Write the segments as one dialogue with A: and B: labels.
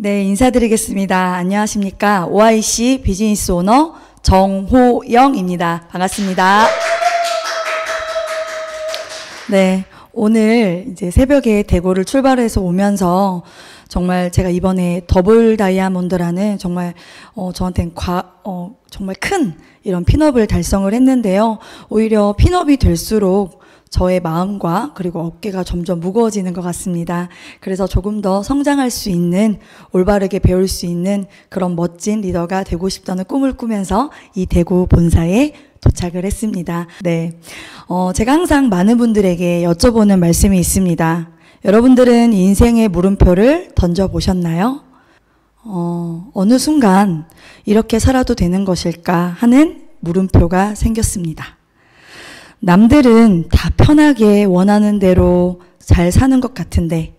A: 네, 인사드리겠습니다. 안녕하십니까. OIC 비즈니스 오너 정호영입니다. 반갑습니다. 네, 오늘 이제 새벽에 대구를 출발해서 오면서 정말 제가 이번에 더블 다이아몬드라는 정말 저한테는 정말 큰 이런 핀업을 달성을 했는데요. 오히려 핀업이 될수록 저의 마음과 그리고 어깨가 점점 무거워지는 것 같습니다. 그래서 조금 더 성장할 수 있는, 올바르게 배울 수 있는 그런 멋진 리더가 되고 싶다는 꿈을 꾸면서 이 대구 본사에 도착을 했습니다. 네, 제가 항상 많은 분들에게 여쭤보는 말씀이 있습니다. 여러분들은 인생의 물음표를 던져보셨나요? 어느 순간 이렇게 살아도 되는 것일까 하는 물음표가 생겼습니다. 남들은 다 편하게 원하는 대로 잘 사는 것 같은데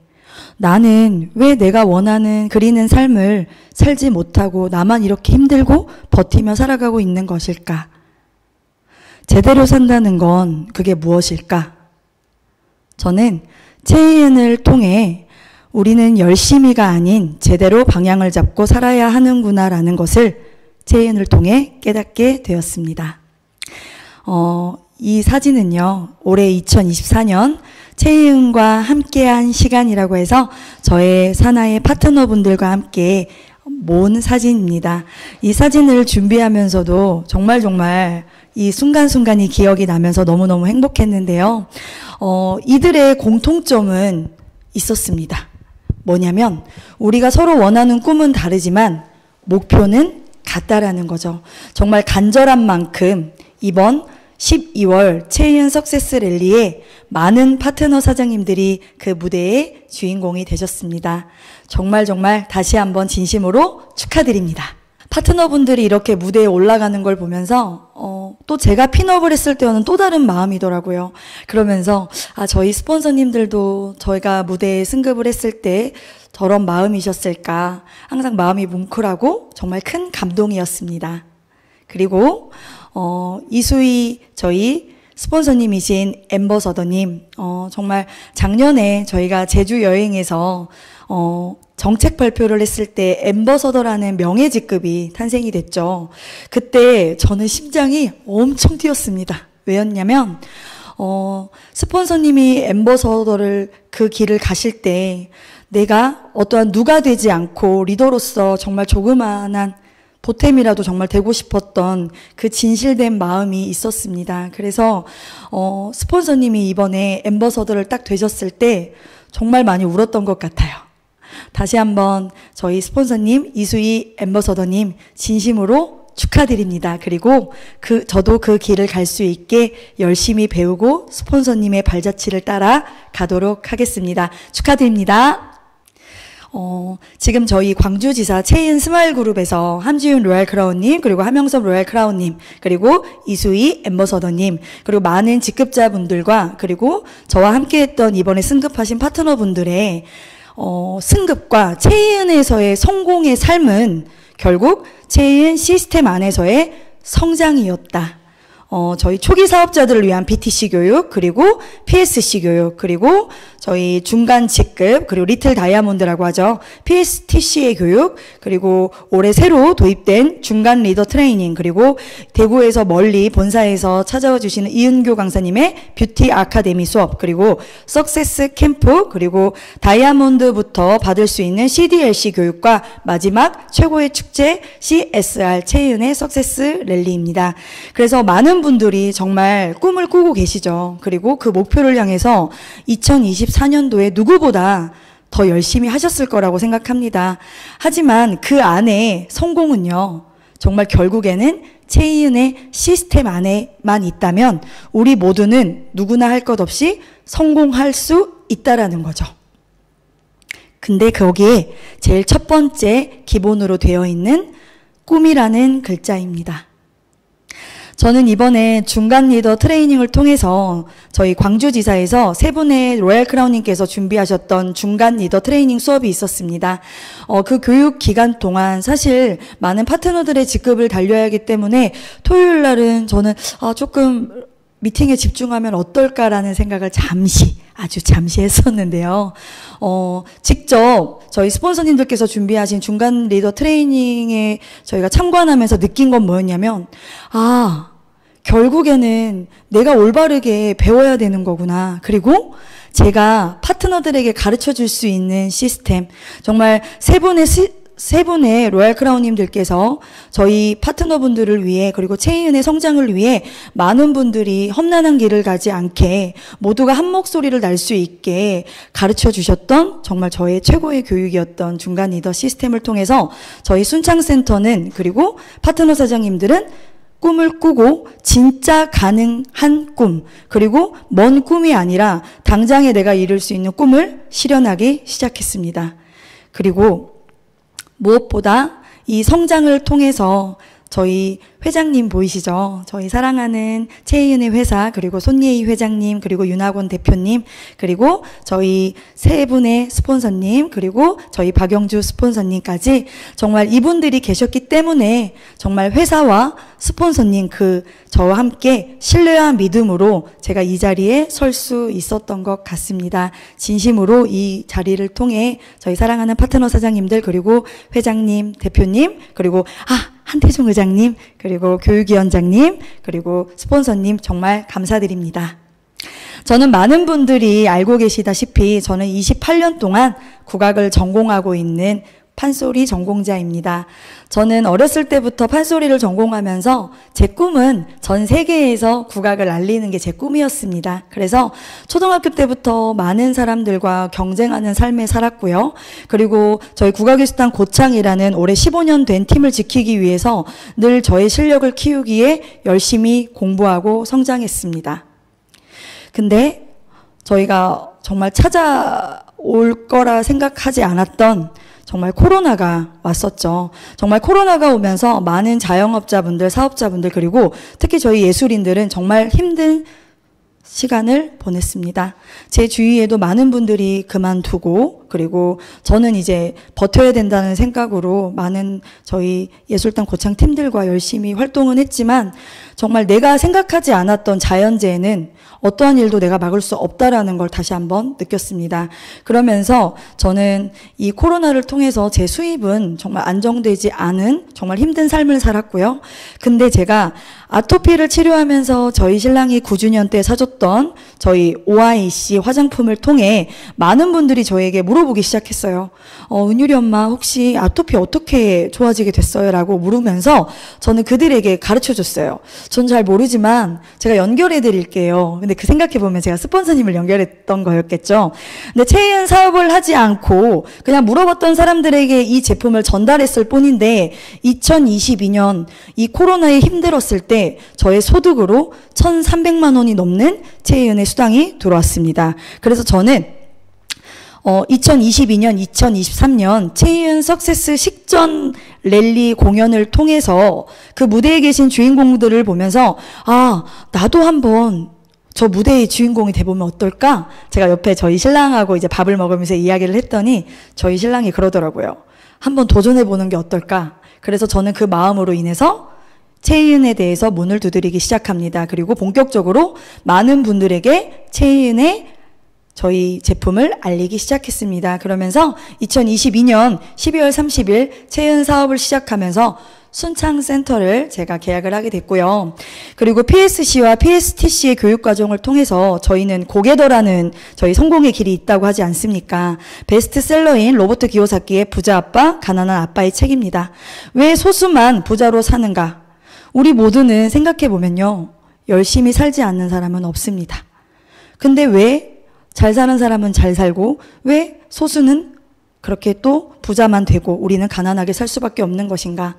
A: 나는 왜 내가 원하는 그리는 삶을 살지 못하고 나만 이렇게 힘들고 버티며 살아가고 있는 것일까? 제대로 산다는 건 그게 무엇일까? 저는 채인을 통해 우리는 열심히가 아닌 제대로 방향을 잡고 살아야 하는구나라는 것을 채인을 통해 깨닫게 되었습니다. 이 사진은요, 올해 2024년 채이은과 함께한 시간이라고 해서 저의 산하의 파트너분들과 함께 모은 사진입니다. 이 사진을 준비하면서도 정말 이 순간순간이 기억이 나면서 너무너무 행복했는데요. 이들의 공통점은 있었습니다. 뭐냐면 우리가 서로 원하는 꿈은 다르지만 목표는 같다라는 거죠. 정말 간절한 만큼 이번 12월 채이은 석세스 랠리에 많은 파트너 사장님들이 그 무대의 주인공이 되셨습니다. 정말 다시 한번 진심으로 축하드립니다. 파트너분들이 이렇게 무대에 올라가는 걸 보면서 또 제가 핀업을 했을 때와는 또 다른 마음이더라고요. 그러면서 저희 스폰서님들도 저희가 무대에 승급을 했을 때 저런 마음이셨을까, 항상 마음이 뭉클하고 정말 큰 감동이었습니다. 그리고 이수희 저희 스폰서님이신 엠버서더님, 정말 작년에 저희가 제주 여행에서 정책 발표를 했을 때 엠버서더라는 명예 직급이 탄생이 됐죠. 그때 저는 심장이 엄청 뛰었습니다. 왜였냐면 스폰서님이 엠버서더를 그 길을 가실 때 내가 어떠한 누가 되지 않고 리더로서 정말 조그마한 보탬이라도 정말 되고 싶었던 그 진실된 마음이 있었습니다. 그래서 스폰서님이 이번에 엠버서더를 딱 되셨을 때 정말 많이 울었던 것 같아요. 다시 한번 저희 스폰서님 이수희 엠버서더님 진심으로 축하드립니다. 그리고 저도 그 길을 갈 수 있게 열심히 배우고 스폰서님의 발자취를 따라 가도록 하겠습니다. 축하드립니다. 지금 저희 광주지사 채인 스마일그룹에서 함지윤 로얄크라운님, 그리고 함영섭 로얄크라운님, 그리고 이수희 엠버서더님, 그리고 많은 직급자분들과 그리고 저와 함께했던 이번에 승급하신 파트너분들의 승급과 채인에서의 성공의 삶은 결국 채인 시스템 안에서의 성장이었다. 저희 초기 사업자들을 위한 BTC 교육, 그리고 PSC 교육, 그리고 저희 중간 직급, 그리고 리틀 다이아몬드라고 하죠. PSTC의 교육, 그리고 올해 새로 도입된 중간 리더 트레이닝, 그리고 대구에서 멀리 본사에서 찾아와 주시는 이은교 강사님의 뷰티 아카데미 수업, 그리고 석세스 캠프, 그리고 다이아몬드부터 받을 수 있는 CDLC 교육과 마지막 최고의 축제 CSR 채은의 석세스 랠리입니다. 그래서 많은 분들이 정말 꿈을 꾸고 계시죠. 그리고 그 목표를 향해서 2024년도에 누구보다 더 열심히 하셨을 거라고 생각합니다. 하지만 그 안에 성공은요, 정말 결국에는 채이은의 시스템 안에만 있다면 우리 모두는 누구나 할 것 없이 성공할 수 있다라는 거죠. 근데 거기에 제일 첫 번째 기본으로 되어 있는 꿈이라는 글자입니다. 저는 이번에 중간 리더 트레이닝을 통해서 저희 광주지사에서 세 분의 로얄크라운님께서 준비하셨던 중간 리더 트레이닝 수업이 있었습니다. 그 교육 기간 동안 사실 많은 파트너들의 직급을 달려야 하기 때문에 토요일 날은 저는 조금 미팅에 집중하면 어떨까라는 생각을 아주 잠시 했었는데요. 직접 저희 스폰서님들께서 준비하신 중간 리더 트레이닝에 저희가 참관하면서 느낀 건 뭐였냐면, 결국에는 내가 올바르게 배워야 되는 거구나. 그리고 제가 파트너들에게 가르쳐 줄 수 있는 시스템, 정말 세 분의 로얄 크라운님들께서 저희 파트너분들을 위해, 그리고 체인의 성장을 위해 많은 분들이 험난한 길을 가지 않게 모두가 한 목소리를 날 수 있게 가르쳐 주셨던 정말 저의 최고의 교육이었던 중간 리더 시스템을 통해서 저희 순창센터는, 그리고 파트너 사장님들은 꿈을 꾸고 진짜 가능한 꿈, 그리고 먼 꿈이 아니라 당장에 내가 이룰 수 있는 꿈을 실현하기 시작했습니다. 그리고 무엇보다 이 성장을 통해서 저희 회장님 보이시죠? 저희 사랑하는 최희은의 회사, 그리고 손예희 회장님, 그리고 윤학원 대표님, 그리고 저희 세 분의 스폰서님, 그리고 저희 박영주 스폰서님까지 정말 이분들이 계셨기 때문에 정말 회사와 스폰서님 저와 함께 신뢰와 믿음으로 제가 이 자리에 설 수 있었던 것 같습니다. 진심으로 이 자리를 통해 저희 사랑하는 파트너 사장님들, 그리고 회장님, 대표님, 그리고 한태종 의장님, 그리고 교육위원장님, 그리고 스폰서님 정말 감사드립니다. 저는 많은 분들이 알고 계시다시피 저는 28년 동안 국악을 전공하고 있는 판소리 전공자입니다. 저는 어렸을 때부터 판소리를 전공하면서 제 꿈은 전 세계에서 국악을 알리는 게 제 꿈이었습니다. 그래서 초등학교 때부터 많은 사람들과 경쟁하는 삶에 살았고요. 그리고 저희 국악예술단 고창이라는 올해 15년 된 팀을 지키기 위해서 늘 저의 실력을 키우기에 열심히 공부하고 성장했습니다. 근데 저희가 정말 찾아올 거라 생각하지 않았던 정말 코로나가 왔었죠. 정말 코로나가 오면서 많은 자영업자분들, 사업자분들, 그리고 특히 저희 예술인들은 정말 힘든 시간을 보냈습니다. 제 주위에도 많은 분들이 그만두고, 그리고 저는 이제 버텨야 된다는 생각으로 많은 저희 예술단 고창 팀들과 열심히 활동은 했지만, 정말 내가 생각하지 않았던 자연재해는 어떠한 일도 내가 막을 수 없다라는 걸 다시 한번 느꼈습니다. 그러면서 저는 이 코로나를 통해서 제 수입은 정말 안정되지 않은 정말 힘든 삶을 살았고요. 근데 제가 아토피를 치료하면서 저희 신랑이 9주년 때 사줬던 저희 OIC 화장품을 통해 많은 분들이 저에게 물어보기 시작했어요. 은유리 엄마 혹시 아토피 어떻게 좋아지게 됐어요? 라고 물으면서 저는 그들에게 가르쳐 줬어요. 전 잘 모르지만 제가 연결해 드릴게요. 근데 그 생각해보면 제가 스폰서님을 연결했던 거였겠죠. 근데 체인 사업을 하지 않고 그냥 물어봤던 사람들에게 이 제품을 전달했을 뿐인데 2022년 이 코로나에 힘들었을 때 저의 소득으로 1,300만 원이 넘는 체인의 수당이 들어왔습니다. 그래서 저는 2022년, 2023년 체이은 석세스 식전 랠리 공연을 통해서 그 무대에 계신 주인공들을 보면서 나도 한번 저 무대의 주인공이 돼보면 어떨까? 제가 옆에 저희 신랑하고 이제 밥을 먹으면서 이야기를 했더니 저희 신랑이 그러더라고요. 한번 도전해보는 게 어떨까? 그래서 저는 그 마음으로 인해서 체이은에 대해서 문을 두드리기 시작합니다. 그리고 본격적으로 많은 분들에게 체이은의 저희 제품을 알리기 시작했습니다. 그러면서 2022년 12월 30일 체은 사업을 시작하면서 순창센터를 제가 계약을 하게 됐고요. 그리고 PSC와 PSTC의 교육과정을 통해서 저희는 고개더라는 저희 성공의 길이 있다고 하지 않습니까? 베스트셀러인 로버트 기요사키의 부자 아빠, 가난한 아빠의 책입니다. 왜 소수만 부자로 사는가? 우리 모두는 생각해보면요. 열심히 살지 않는 사람은 없습니다. 근데 왜 잘 사는 사람은 잘 살고 왜 소수는 그렇게 또 부자만 되고 우리는 가난하게 살 수밖에 없는 것인가?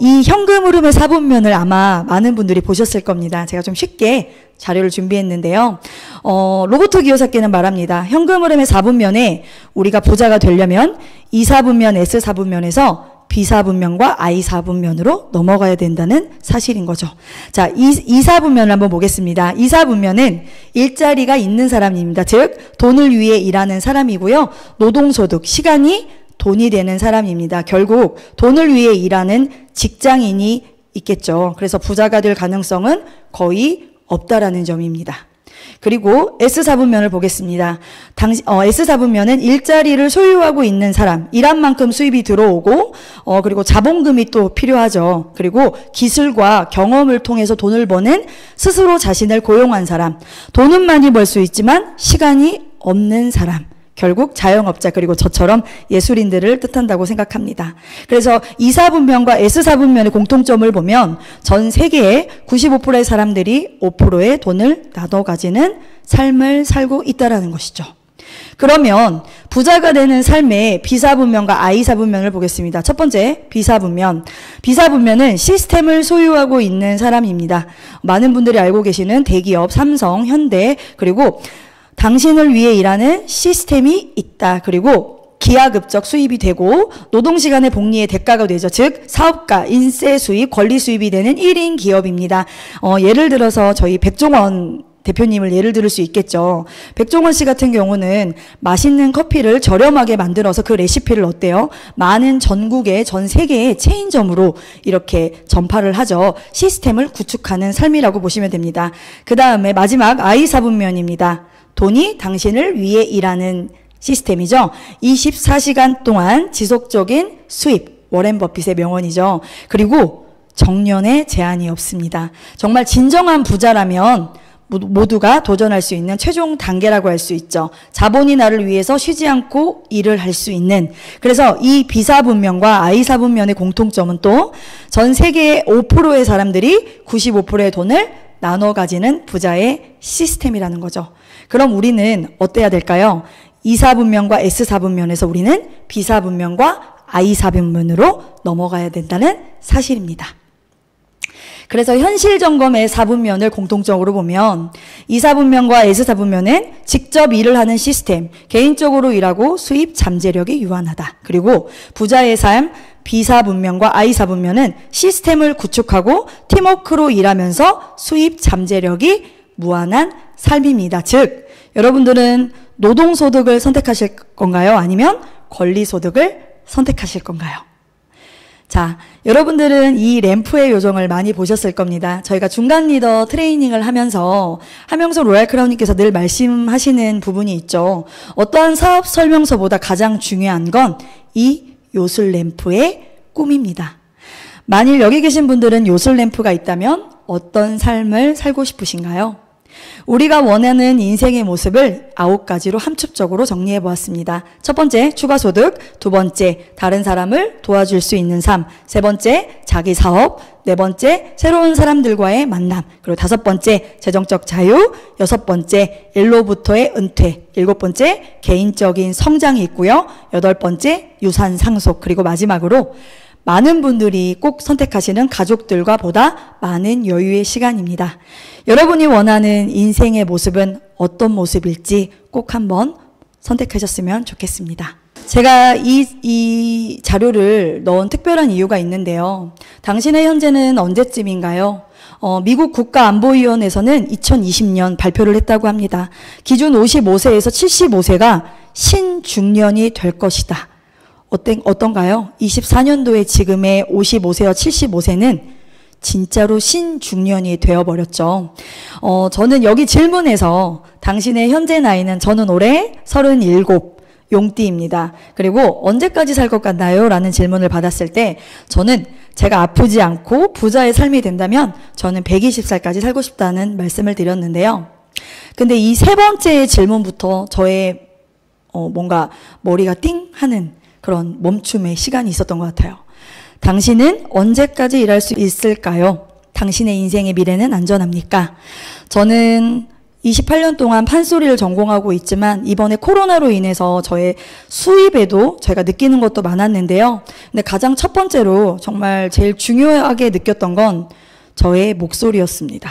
A: 이 현금 흐름의 4분면을 아마 많은 분들이 보셨을 겁니다. 제가 좀 쉽게 자료를 준비했는데요. 로버트 기요사키는 말합니다. 현금 흐름의 4분면에 우리가 부자가 되려면 2, 4분면, S 4분면에서 B 4분면과 I 4분면으로 넘어가야 된다는 사실인 거죠. 자, 2, 4분면을 한번 보겠습니다. 2, 4분면은 일자리가 있는 사람입니다. 즉 돈을 위해 일하는 사람이고요. 노동소득, 시간이 돈이 되는 사람입니다. 결국 돈을 위해 일하는 직장인이 있겠죠. 그래서 부자가 될 가능성은 거의 없다라는 점입니다. 그리고 S4분면을 보겠습니다. S4분면은 일자리를 소유하고 있는 사람, 일한 만큼 수입이 들어오고, 그리고 자본금이 또 필요하죠. 그리고 기술과 경험을 통해서 돈을 버는 스스로 자신을 고용한 사람, 돈은 많이 벌 수 있지만 시간이 없는 사람, 결국 자영업자 그리고 저처럼 예술인들을 뜻한다고 생각합니다. 그래서 E4분면과 S4분면의 공통점을 보면 전 세계의 95%의 사람들이 5%의 돈을 나눠 가지는 삶을 살고 있다는 것이죠. 그러면 부자가 되는 삶의 B4분면과 I4분면을 보겠습니다. 첫 번째 B4분면. B4분면은 시스템을 소유하고 있는 사람입니다. 많은 분들이 알고 계시는 대기업, 삼성, 현대, 그리고 당신을 위해 일하는 시스템이 있다. 그리고 기하급적 수입이 되고 노동시간의 복리의 대가가 되죠. 즉 사업가, 인세 수입, 권리 수입이 되는 1인 기업입니다. 예를 들어서 저희 백종원 대표님을 예를 들을 수 있겠죠. 백종원 씨 같은 경우는 맛있는 커피를 저렴하게 만들어서 그 레시피를 어때요? 많은 전국의 전 세계의 체인점으로 이렇게 전파를 하죠. 시스템을 구축하는 삶이라고 보시면 됩니다. 그 다음에 마지막 I4분면입니다. 돈이 당신을 위해 일하는 시스템이죠. 24시간 동안 지속적인 수입, 워렌 버핏의 명언이죠. 그리고 정년에 제한이 없습니다. 정말 진정한 부자라면 모두가 도전할 수 있는 최종 단계라고 할 수 있죠. 자본이 나를 위해서 쉬지 않고 일을 할 수 있는. 그래서 이 B4분면과 I4분면의 공통점은 또 전 세계의 5%의 사람들이 95%의 돈을 나눠 가지는 부자의 시스템이라는 거죠. 그럼 우리는 어때야 될까요? E4분면과 S4분면에서 우리는 B4분면과 I4분면으로 넘어가야 된다는 사실입니다. 그래서 현실 점검의 4분면을 공통적으로 보면 E4분면과 S4분면은 직접 일을 하는 시스템, 개인적으로 일하고 수입 잠재력이 유한하다. 그리고 부자의 삶, B4분면과 I4분면은 시스템을 구축하고 팀워크로 일하면서 수입 잠재력이 무한한 삶입니다. 즉 여러분들은 노동소득을 선택하실 건가요? 아니면 권리소득을 선택하실 건가요? 자, 여러분들은 이 램프의 요정을 많이 보셨을 겁니다. 저희가 중간 리더 트레이닝을 하면서 하명석 로얄 크라운님께서 늘 말씀하시는 부분이 있죠. 어떠한 사업 설명서보다 가장 중요한 건 이 요술 램프의 꿈입니다. 만일 여기 계신 분들은 요술 램프가 있다면 어떤 삶을 살고 싶으신가요? 우리가 원하는 인생의 모습을 9가지로 함축적으로 정리해 보았습니다. 첫 번째, 추가소득. 두 번째, 다른 사람을 도와줄 수 있는 삶. 세 번째, 자기 사업. 네 번째, 새로운 사람들과의 만남. 그리고 다섯 번째, 재정적 자유. 여섯 번째, 일로부터의 은퇴. 일곱 번째, 개인적인 성장이 있고요. 여덟 번째, 유산 상속. 그리고 마지막으로 많은 분들이 꼭 선택하시는 가족들과 보다 많은 여유의 시간입니다. 여러분이 원하는 인생의 모습은 어떤 모습일지 꼭 한번 선택하셨으면 좋겠습니다. 제가 이 자료를 넣은 특별한 이유가 있는데요. 당신의 현재는 언제쯤인가요? 미국 국가안보위원회에서는 2020년 발표를 했다고 합니다. 기준 55세에서 75세가 신중년이 될 것이다. 어떤가요? 24년도에 지금의 55세와 75세는 진짜로 신중년이 되어버렸죠. 저는 여기 질문에서 당신의 현재 나이는 저는 올해 37 용띠입니다. 그리고 언제까지 살 것 같나요? 라는 질문을 받았을 때 저는 제가 아프지 않고 부자의 삶이 된다면 저는 120살까지 살고 싶다는 말씀을 드렸는데요. 근데 이 세 번째 질문부터 저의 뭔가 머리가 띵 하는 그런 멈춤의 시간이 있었던 것 같아요. 당신은 언제까지 일할 수 있을까요? 당신의 인생의 미래는 안전합니까? 저는 28년 동안 판소리를 전공하고 있지만 이번에 코로나로 인해서 저의 수입에도 제가 느끼는 것도 많았는데요. 근데 가장 첫 번째로 정말 제일 중요하게 느꼈던 건 저의 목소리였습니다.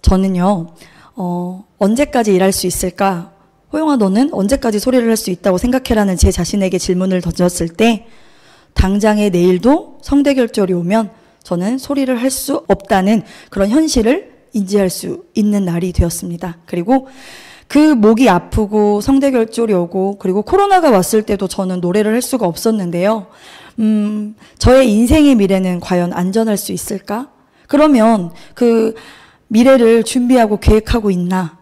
A: 저는요, 언제까지 일할 수 있을까? 호영아, 너는 언제까지 소리를 할 수 있다고 생각해라는 제 자신에게 질문을 던졌을 때 당장의 내일도 성대결절이 오면 저는 소리를 할 수 없다는 그런 현실을 인지할 수 있는 날이 되었습니다. 그리고 그 목이 아프고 성대결절이 오고 그리고 코로나가 왔을 때도 저는 노래를 할 수가 없었는데요. 저의 인생의 미래는 과연 안전할 수 있을까? 그러면 그 미래를 준비하고 계획하고 있나?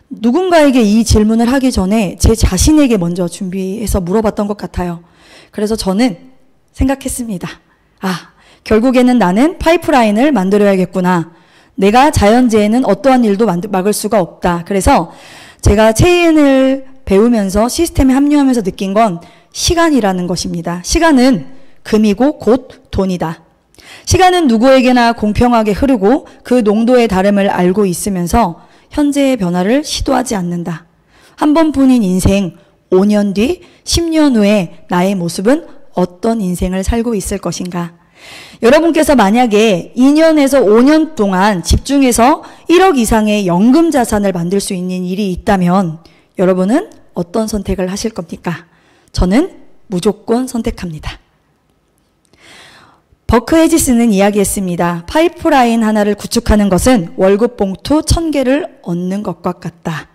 A: 누군가에게 이 질문을 하기 전에 제 자신에게 먼저 준비해서 물어봤던 것 같아요. 그래서 저는 생각했습니다. 결국에는 나는 파이프라인을 만들어야겠구나. 내가 자연재해는 어떠한 일도 막을 수가 없다. 그래서 제가 체인을 배우면서 시스템에 합류하면서 느낀 건 시간이라는 것입니다. 시간은 금이고 곧 돈이다. 시간은 누구에게나 공평하게 흐르고 그 농도의 다름을 알고 있으면서 현재의 변화를 시도하지 않는다. 한 번뿐인 인생, 5년 뒤, 10년 후에 나의 모습은 어떤 인생을 살고 있을 것인가? 여러분께서 만약에 2년에서 5년 동안 집중해서 1억 이상의 연금 자산을 만들 수 있는 일이 있다면 여러분은 어떤 선택을 하실 겁니까? 저는 무조건 선택합니다. 버크 해지스는 이야기했습니다. 파이프라인 하나를 구축하는 것은 월급 봉투 1000개를 얻는 것과 같다.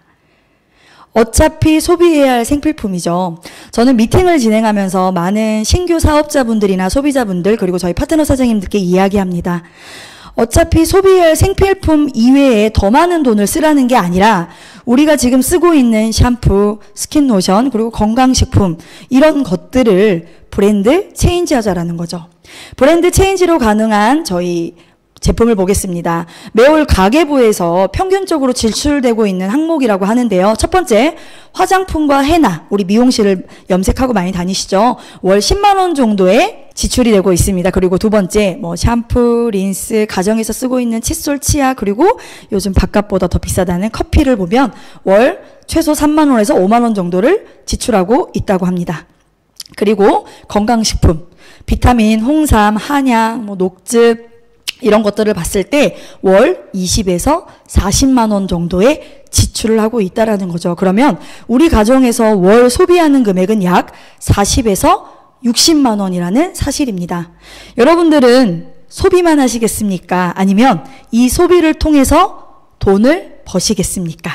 A: 어차피 소비해야 할 생필품이죠. 저는 미팅을 진행하면서 많은 신규 사업자분들이나 소비자분들 그리고 저희 파트너 사장님들께 이야기합니다. 어차피 소비해야 할 생필품 이외에 더 많은 돈을 쓰라는 게 아니라 우리가 지금 쓰고 있는 샴푸, 스킨로션 그리고 건강식품 이런 것들을 브랜드 체인지 하자라는 거죠. 브랜드 체인지로 가능한 저희 제품을 보겠습니다. 매월 가계부에서 평균적으로 지출되고 있는 항목이라고 하는데요. 첫 번째, 화장품과 헤나, 우리 미용실을 염색하고 많이 다니시죠? 월 10만 원 정도의 지출이 되고 있습니다. 그리고 두 번째, 샴푸, 린스, 가정에서 쓰고 있는 칫솔, 치약, 그리고 요즘 바깥보다 더 비싸다는 커피를 보면 월 최소 3만 원에서 5만 원 정도를 지출하고 있다고 합니다. 그리고 건강식품, 비타민, 홍삼, 한약, 녹즙, 이런 것들을 봤을 때 월 20에서 40만 원 정도의 지출을 하고 있다라는 거죠. 그러면 우리 가정에서 월 소비하는 금액은 약 40에서 60만 원이라는 사실입니다. 여러분들은 소비만 하시겠습니까? 아니면 이 소비를 통해서 돈을 버시겠습니까?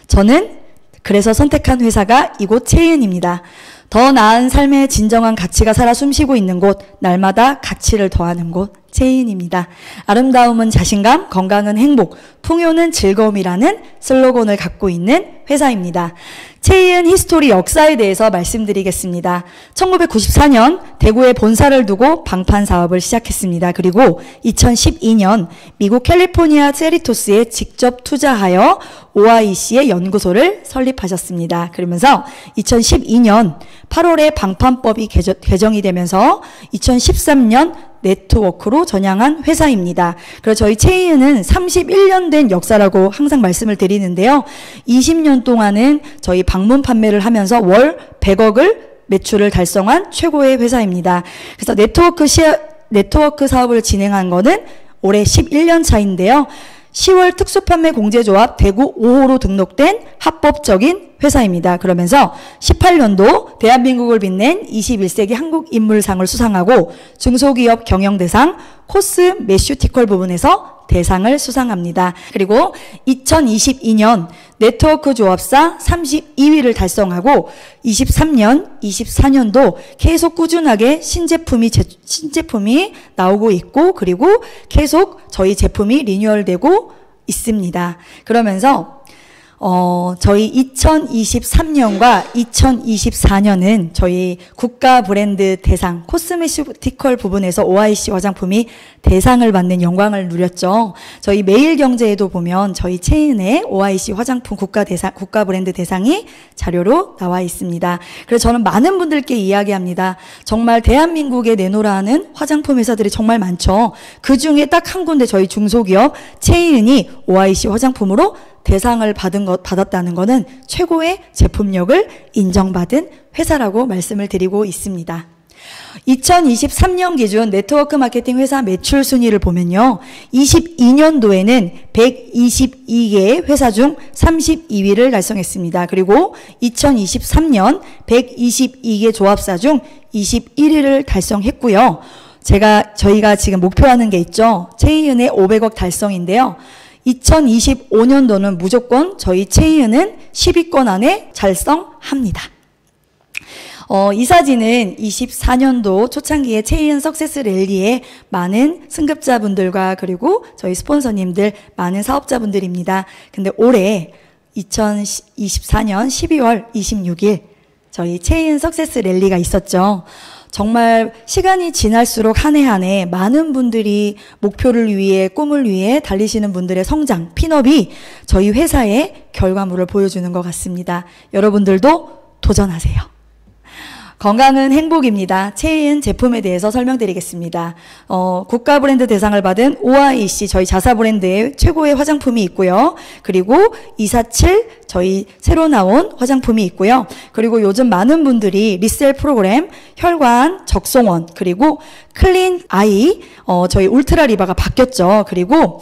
A: 저는 그래서 선택한 회사가 이곳 체인입니다. 더 나은 삶의 진정한 가치가 살아 숨쉬고 있는 곳, 날마다 가치를 더하는 곳, 체인입니다. 아름다움은 자신감, 건강은 행복, 풍요는 즐거움이라는 슬로건을 갖고 있는 회사입니다. 체인 히스토리 역사에 대해서 말씀드리겠습니다. 1994년 대구에 본사를 두고 방판 사업을 시작했습니다. 그리고 2012년 미국 캘리포니아 세리토스에 직접 투자하여 OIC의 연구소를 설립하셨습니다. 그러면서 2012년 8월에 방판법이 개정이 되면서 2013년 네트워크로 전향한 회사입니다. 그래서 저희 체인은 31년 된 역사라고 항상 말씀을 드리는데요. 20년 동안은 저희 방문 판매를 하면서 월 100억을 매출을 달성한 최고의 회사입니다. 그래서 네트워크 사업을 진행한 거는 올해 11년 차인데요. 10월 특수판매 공제조합 대구 5호로 등록된 합법적인 회사입니다. 그러면서 18년도 대한민국을 빛낸 21세기 한국인물상을 수상하고 중소기업 경영대상 코스 매슈티컬 부분에서 대상을 수상합니다. 그리고 2022년 네트워크 조합사 32위를 달성하고 23년, 24년도 계속 꾸준하게 신제품이 나오고 있고 그리고 계속 저희 제품이 리뉴얼되고 있습니다. 그러면서 저희 2023년과 2024년은 저희 국가 브랜드 대상 코스메티컬 부분에서 OIC 화장품이 대상을 받는 영광을 누렸죠. 저희 매일경제에도 보면 저희 체인의 OIC 화장품 국가 브랜드 대상이 자료로 나와 있습니다. 그래서 저는 많은 분들께 이야기합니다. 정말 대한민국에 내놓으라는 화장품 회사들이 정말 많죠. 그 중에 딱 한 군데 저희 중소기업 체인이 OIC 화장품으로 대상을 받았다는 것은 최고의 제품력을 인정받은 회사라고 말씀을 드리고 있습니다. 2023년 기준 네트워크 마케팅 회사 매출 순위를 보면요. 22년도에는 122개의 회사 중 32위를 달성했습니다. 그리고 2023년 122개 조합사 중 21위를 달성했고요. 저희가 지금 목표하는 게 있죠. 체인의 500억 달성인데요. 2025년도는 무조건 저희 체인은 10위권 안에 달성합니다. 이 사진은 24년도 초창기의 체이은 석세스 랠리에 많은 승급자분들과 그리고 저희 스폰서님들, 많은 사업자분들입니다. 근데 올해 2024년 12월 26일 저희 체이은 석세스 랠리가 있었죠. 정말 시간이 지날수록 한 해 한 해 많은 분들이 목표를 위해, 꿈을 위해 달리시는 분들의 성장, 핀업이 저희 회사의 결과물을 보여주는 것 같습니다. 여러분들도 도전하세요. 건강은 행복입니다. 체이은 제품에 대해서 설명드리겠습니다. 국가 브랜드 대상을 받은 OIC 저희 자사 브랜드의 최고의 화장품이 있고요. 그리고 247 저희 새로 나온 화장품이 있고요. 그리고 요즘 많은 분들이 리셀 프로그램, 혈관, 적송원, 그리고 클린 아이, 저희 울트라 리바가 바뀌었죠. 그리고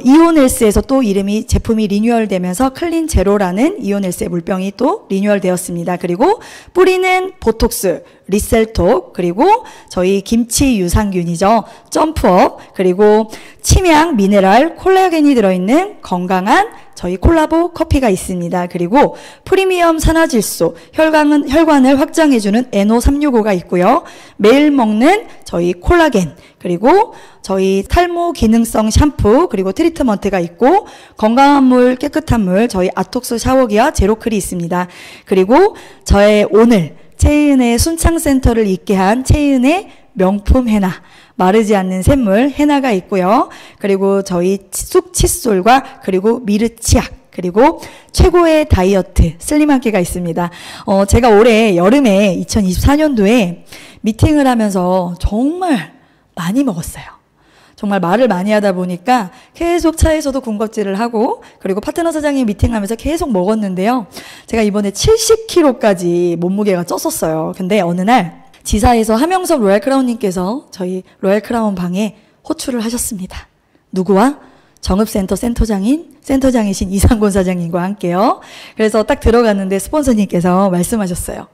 A: 이온헬스에서 또 이름이 제품이 리뉴얼되면서 클린 제로라는 이온헬스의 물병이 또 리뉴얼 되었습니다. 그리고 뿌리는 보톡스, 리셀톡, 그리고 저희 김치 유산균이죠. 점프업, 그리고 침향, 미네랄, 콜라겐이 들어있는 건강한 저희 콜라보 커피가 있습니다. 그리고 프리미엄 산화질소, 혈관을 확장해주는 NO365가 있고요. 매일 먹는 저희 콜라겐, 그리고 저희 탈모 기능성 샴푸, 그리고 트리트먼트가 있고, 건강한 물, 깨끗한 물, 저희 아톡스 샤워기와 제로클이 있습니다. 그리고 저의 오늘 체이은의 순창센터를 있게 한 체이은의 명품 헤나, 마르지 않는 샘물 헤나가 있고요. 그리고 저희 쑥 칫솔과 그리고 미르치약, 그리고 최고의 다이어트 슬림한끼가 있습니다. 제가 올해 여름에 2024년도에 미팅을 하면서 정말 많이 먹었어요. 정말 말을 많이 하다 보니까 계속 차에서도 군것질을 하고, 그리고 파트너 사장님 미팅하면서 계속 먹었는데요. 제가 이번에 70kg까지 몸무게가 쪘었어요. 근데 어느 날 지사에서 하명섭 로얄크라운님께서 저희 로얄크라운 방에 호출을 하셨습니다. 누구와? 정읍센터 센터장이신 이상곤 사장님과 함께요. 그래서 딱 들어갔는데 스폰서님께서 말씀하셨어요.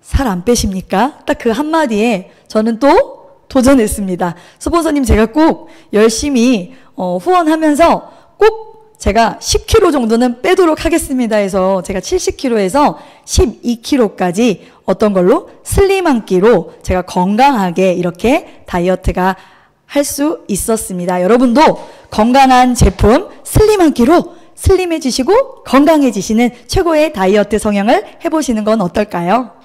A: 살 안 빼십니까? 딱 그 한마디에 저는 또 도전했습니다. 스폰서님, 제가 꼭 열심히 후원하면서 꼭 제가 10kg 정도는 빼도록 하겠습니다 해서 제가 70kg에서 12kg까지 어떤 걸로? 슬림한 끼로 제가 건강하게 이렇게 다이어트가 할 수 있었습니다. 여러분도 건강한 제품 슬림한 끼로 슬림해지시고 건강해지시는 최고의 다이어트 성형을 해보시는 건 어떨까요?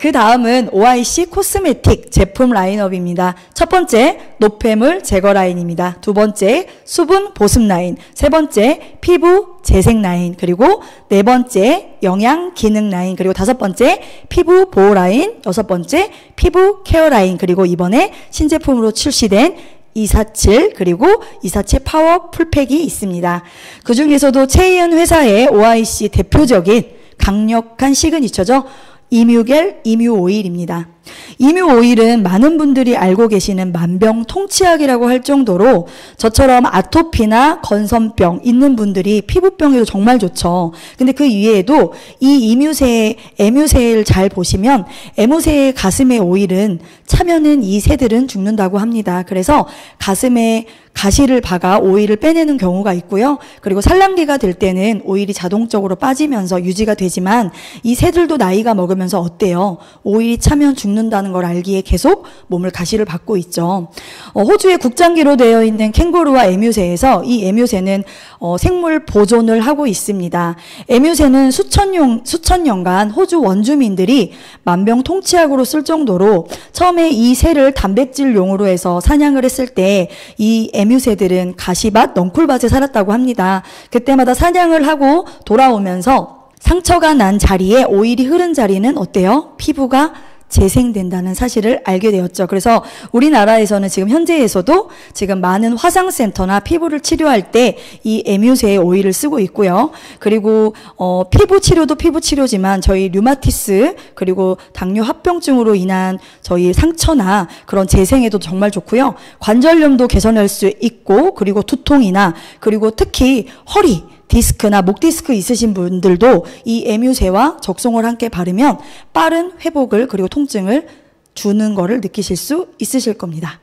A: 그 다음은 OIC 코스메틱 제품 라인업입니다. 첫 번째, 노폐물 제거 라인입니다. 두 번째, 수분 보습 라인. 세 번째, 피부 재생 라인. 그리고 네 번째, 영양 기능 라인. 그리고 다섯 번째, 피부 보호 라인. 여섯 번째, 피부 케어 라인. 그리고 이번에 신제품으로 출시된 247 그리고 247 파워 풀팩이 있습니다. 그 중에서도 체이은 회사의 OIC 대표적인 강력한 시그니처죠. 이뮤겔 이뮤 오일입니다. 이뮤 오일은 많은 분들이 알고 계시는 만병통치약이라고 할 정도로 저처럼 아토피나 건선병 있는 분들이 피부병에도 정말 좋죠. 근데 그 이외에도 이 에뮤새를 잘 보시면 에뮤새의 가슴의 오일은 차면은 이 새들은 죽는다고 합니다. 그래서 가슴에 가시를 박아 오일을 빼내는 경우가 있고요. 그리고 산란기가 될 때는 오일이 자동적으로 빠지면서 유지가 되지만 이 새들도 나이가 먹으면서 어때요? 오일이 차면 죽는다는 걸 알기에 계속 몸을 가시를 받고 있죠. 호주의 국장기로 되어 있는 캥거루와 에뮤새에서 이 에뮤새는 생물 보존을 하고 있습니다. 에뮤새는 수천 년간 호주 원주민들이 만병통치약으로 쓸 정도로 처음에 이 새를 단백질용으로 해서 사냥을 했을 때 이 에뮤새들은 가시밭, 넝쿨밭에 살았다고 합니다. 그때마다 사냥을 하고 돌아오면서 상처가 난 자리에 오일이 흐른 자리는 어때요? 피부가 재생된다는 사실을 알게 되었죠. 그래서 우리나라에서는 지금 현재에서도 지금 많은 화상센터나 피부를 치료할 때 이 에뮤새의 오일을 쓰고 있고요. 그리고 피부 치료도 피부 치료지만 저희 류마티스 그리고 당뇨 합병증으로 인한 저희 상처나 그런 재생에도 정말 좋고요. 관절염도 개선할 수 있고, 그리고 두통이나, 그리고 특히 허리 디스크나 목 디스크 있으신 분들도 이 에뮤새와 적송을 함께 바르면 빠른 회복을, 그리고 통증을 주는 거를 느끼실 수 있으실 겁니다.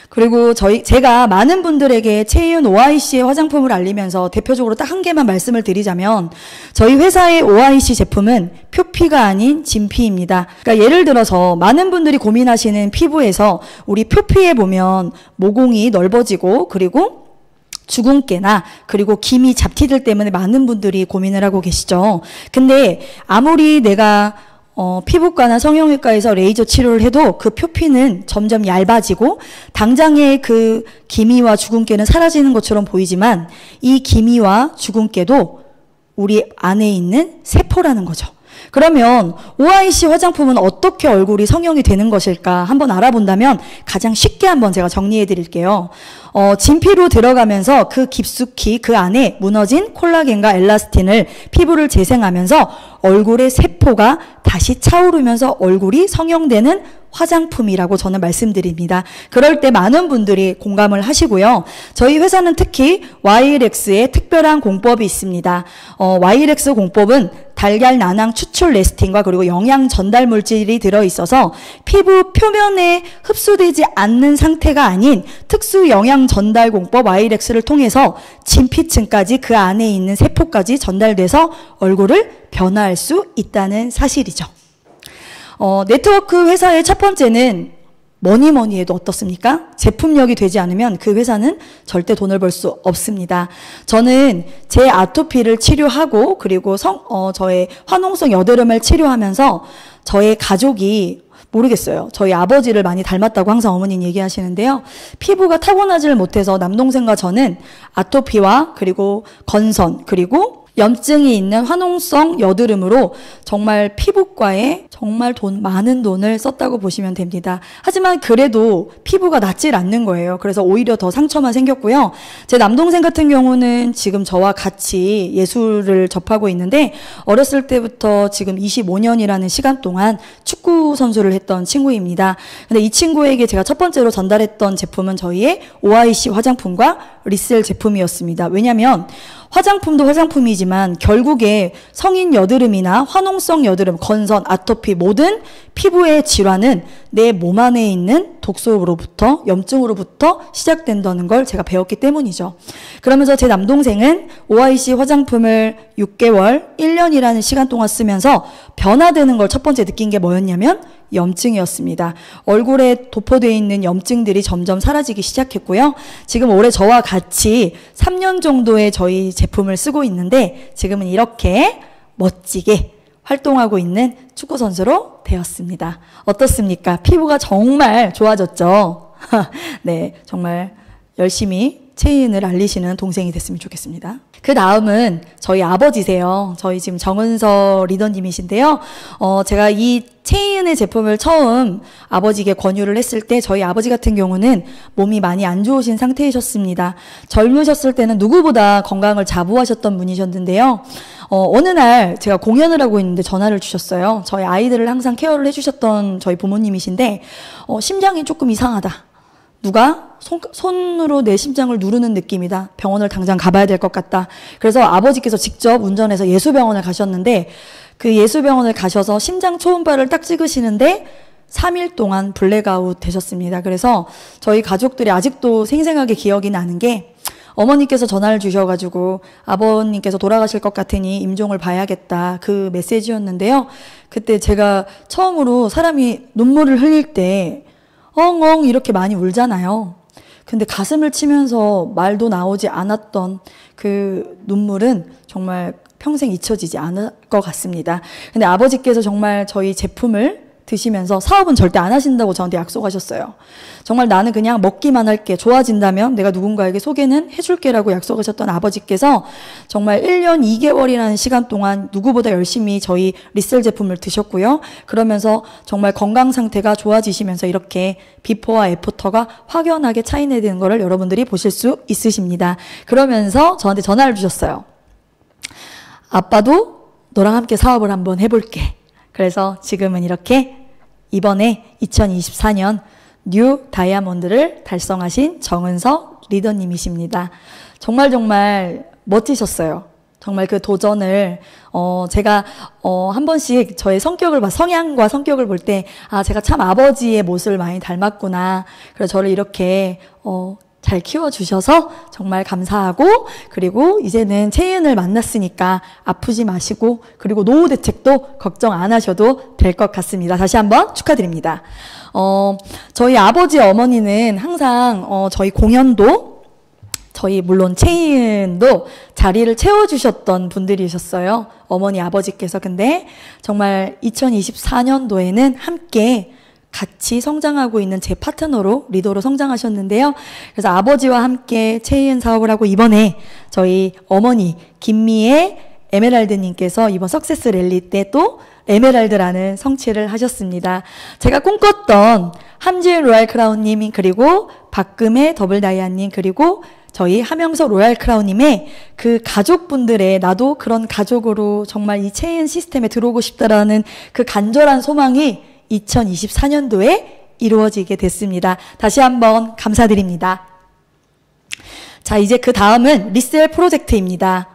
A: 그리고 제가 많은 분들에게 채이은 OIC의 화장품을 알리면서 대표적으로 딱 한 개만 말씀을 드리자면 저희 회사의 OIC 제품은 표피가 아닌 진피입니다. 그러니까 예를 들어서 많은 분들이 고민하시는 피부에서 우리 표피에 보면 모공이 넓어지고 그리고 주근깨나 그리고 기미 잡티들 때문에 많은 분들이 고민을 하고 계시죠. 근데 아무리 내가 피부과나 성형외과에서 레이저 치료를 해도 그 표피는 점점 얇아지고 당장의 그 기미와 주근깨는 사라지는 것처럼 보이지만 이 기미와 주근깨도 우리 안에 있는 세포라는 거죠. 그러면 OIC 화장품은 어떻게 얼굴이 성형이 되는 것일까 한번 알아본다면 가장 쉽게 한번 제가 정리해 드릴게요. 진피로 들어가면서 그 깊숙이 그 안에 무너진 콜라겐과 엘라스틴을 피부를 재생하면서 얼굴의 세포가 다시 차오르면서 얼굴이 성형되는 화장품이라고 저는 말씀드립니다. 그럴 때 많은 분들이 공감을 하시고요. 저희 회사는 특히 YLX의 특별한 공법이 있습니다. YLX 공법은 달걀 난황 추출 레스틴과 그리고 영양 전달 물질이 들어있어서 피부 표면에 흡수되지 않는 상태가 아닌 특수 영양 전달 공법 YLX를 통해서 진피층까지 그 안에 있는 세포까지 전달돼서 얼굴을 변화할 수 있다는 사실이죠. 네트워크 회사의 첫 번째는 뭐니 해도 어떻습니까? 제품력이 되지 않으면 그 회사는 절대 돈을 벌 수 없습니다. 저는 제 아토피를 치료하고 그리고 저의 화농성 여드름을 치료하면서 저의 가족이 모르겠어요. 저희 아버지를 많이 닮았다고 항상 어머니는 얘기하시는데요. 피부가 타고나지를 못해서 남동생과 저는 아토피와 그리고 건선 그리고 염증이 있는 화농성 여드름으로 정말 피부과에 정말 많은 돈을 썼다고 보시면 됩니다. 하지만 그래도 피부가 낫질 않는 거예요. 그래서 오히려 더 상처만 생겼고요. 제 남동생 같은 경우는 지금 저와 같이 예술을 접하고 있는데 어렸을 때부터 지금 25년이라는 시간 동안 축구 선수를 했던 친구입니다. 근데 이 친구에게 제가 첫 번째로 전달했던 제품은 저희의 OIC 화장품과 리셀 제품이었습니다. 왜냐하면 화장품도 화장품이지만 결국에 성인 여드름이나 화농성 여드름, 건선, 아토피 모든 피부의 질환은 내 몸 안에 있는 독소로부터 염증으로부터 시작된다는 걸 제가 배웠기 때문이죠. 그러면서 제 남동생은 OIC 화장품을 6개월, 1년이라는 시간 동안 쓰면서 변화되는 걸 첫 번째 느낀 게 뭐였냐면 염증이었습니다. 얼굴에 도포되어 있는 염증들이 점점 사라지기 시작했고요. 지금 올해 저와 같이 3년 정도의 저희 제품을 쓰고 있는데 지금은 이렇게 멋지게 활동하고 있는 축구선수로 되었습니다. 어떻습니까? 피부가 정말 좋아졌죠? 네, 정말 열심히 채인을 알리시는 동생이 됐으면 좋겠습니다. 그 다음은 저희 아버지세요. 저희 지금 정은서 리더님이신데요. 제가 이 채인의 제품을 처음 아버지에게 권유를 했을 때 저희 아버지 같은 경우는 몸이 많이 안 좋으신 상태이셨습니다. 젊으셨을 때는 누구보다 건강을 자부하셨던 분이셨는데요. 어느 날 제가 공연을 하고 있는데 전화를 주셨어요. 저희 아이들을 항상 케어를 해주셨던 저희 부모님이신데 심장이 조금 이상하다. 누가 손으로 내 심장을 누르는 느낌이다. 병원을 당장 가봐야 될 것 같다. 그래서 아버지께서 직접 운전해서 예수병원을 가셨는데 그 예수병원을 가셔서 심장 초음파를 딱 찍으시는데 3일 동안 블랙아웃 되셨습니다. 그래서 저희 가족들이 아직도 생생하게 기억이 나는 게 어머니께서 전화를 주셔가지고 아버님께서 돌아가실 것 같으니 임종을 봐야겠다. 그 메시지였는데요. 그때 제가 처음으로 사람이 눈물을 흘릴 때 엉엉 이렇게 많이 울잖아요. 근데 가슴을 치면서 말도 나오지 않았던 그 눈물은 정말 평생 잊혀지지 않을 것 같습니다. 근데 아버지께서 정말 저희 제품을 드시면서 사업은 절대 안 하신다고 저한테 약속하셨어요. 정말 나는 그냥 먹기만 할게. 좋아진다면 내가 누군가에게 소개는 해줄게라고 약속하셨던 아버지께서 정말 1년 2개월이라는 시간 동안 누구보다 열심히 저희 리셀 제품을 드셨고요. 그러면서 정말 건강 상태가 좋아지시면서 이렇게 비포와 애프터가 확연하게 차이내는 것을 여러분들이 보실 수 있으십니다. 그러면서 저한테 전화를 주셨어요. 아빠도 너랑 함께 사업을 한번 해볼게. 그래서 지금은 이렇게 이번에 2024년 뉴 다이아몬드를 달성하신 정은서 리더님이십니다. 정말 멋지셨어요. 정말 그 도전을 제가 한 번씩 저의 성향과 성격을 볼 때 제가 참 아버지의 모습을 많이 닮았구나. 그래서 저를 이렇게 잘 키워주셔서 정말 감사하고, 그리고 이제는 채윤을 만났으니까 아프지 마시고, 그리고 노후 대책도 걱정 안 하셔도 될 것 같습니다. 다시 한번 축하드립니다. 저희 아버지 어머니는 항상 저희 공연도, 저희 물론 채윤도 자리를 채워주셨던 분들이셨어요. 어머니 아버지께서. 근데 정말 2024년도에는 함께 같이 성장하고 있는 제 파트너로, 리더로 성장하셨는데요. 그래서 아버지와 함께 채인 사업을 하고, 이번에 저희 어머니 김미애 에메랄드님께서 이번 석세스 랠리 때 또 에메랄드라는 성취를 하셨습니다. 제가 꿈꿨던 함지은 로얄 크라운님, 그리고 박금혜 더블 다이아님, 그리고 저희 함영석 로얄 크라운님의 그 가족분들의, 나도 그런 가족으로 정말 이 채인 시스템에 들어오고 싶다라는 그 간절한 소망이 2024년도에 이루어지게 됐습니다. 다시 한번 감사드립니다. 자, 이제 그 다음은 리셀 프로젝트입니다.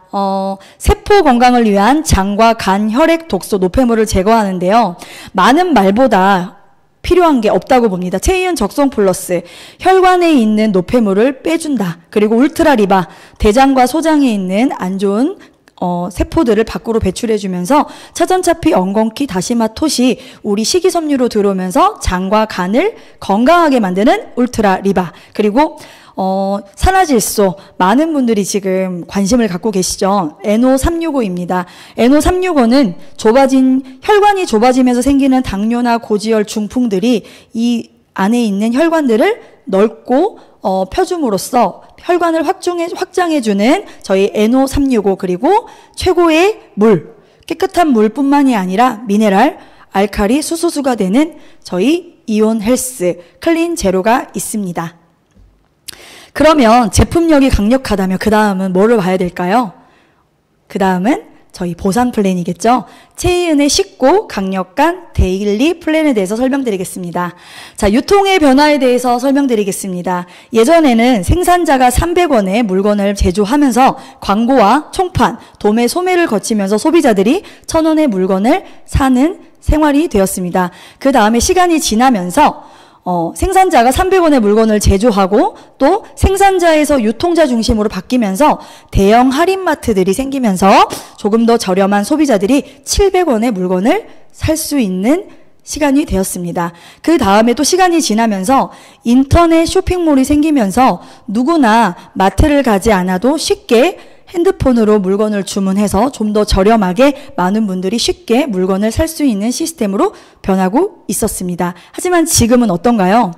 A: 세포 건강을 위한 장과 간, 혈액, 독소, 노폐물을 제거하는데요. 많은 말보다 필요한 게 없다고 봅니다. 체이은 적송 플러스, 혈관에 있는 노폐물을 빼준다. 그리고 울트라 리바, 대장과 소장에 있는 안 좋은 세포들을 밖으로 배출해주면서 차전차피, 엉겅퀴, 다시마, 토시, 우리 식이섬유로 들어오면서 장과 간을 건강하게 만드는 울트라 리바. 그리고 산화질소, 많은 분들이 지금 관심을 갖고 계시죠. NO365입니다. NO365는 혈관이 좁아지면서 생기는 당뇨나 고지혈, 중풍들이 이 안에 있는 혈관들을 넓고 펴줌으로써 혈관을 확장해주는 저희 NO365, 그리고 최고의 물, 깨끗한 물뿐만이 아니라 미네랄, 알칼리, 수소수가 되는 저희 이온 헬스, 클린 제로가 있습니다. 그러면 제품력이 강력하다면 그 다음은 뭐를 봐야 될까요? 그 다음은 저희 보상 플랜이겠죠. 채이은의 쉽고 강력한 데일리 플랜에 대해서 설명드리겠습니다. 자, 유통의 변화에 대해서 설명드리겠습니다. 예전에는 생산자가 300원의 물건을 제조하면서 광고와 총판, 도매, 소매를 거치면서 소비자들이 1,000원의 물건을 사는 생활이 되었습니다. 그 다음에 시간이 지나면서 생산자가 300원의 물건을 제조하고 또 생산자에서 유통자 중심으로 바뀌면서 대형 할인마트들이 생기면서 조금 더 저렴한 소비자들이 700원의 물건을 살 수 있는 시간이 되었습니다. 그 다음에 또 시간이 지나면서 인터넷 쇼핑몰이 생기면서 누구나 마트를 가지 않아도 쉽게 핸드폰으로 물건을 주문해서 좀 더 저렴하게 많은 분들이 쉽게 물건을 살 수 있는 시스템으로 변하고 있었습니다. 하지만 지금은 어떤가요?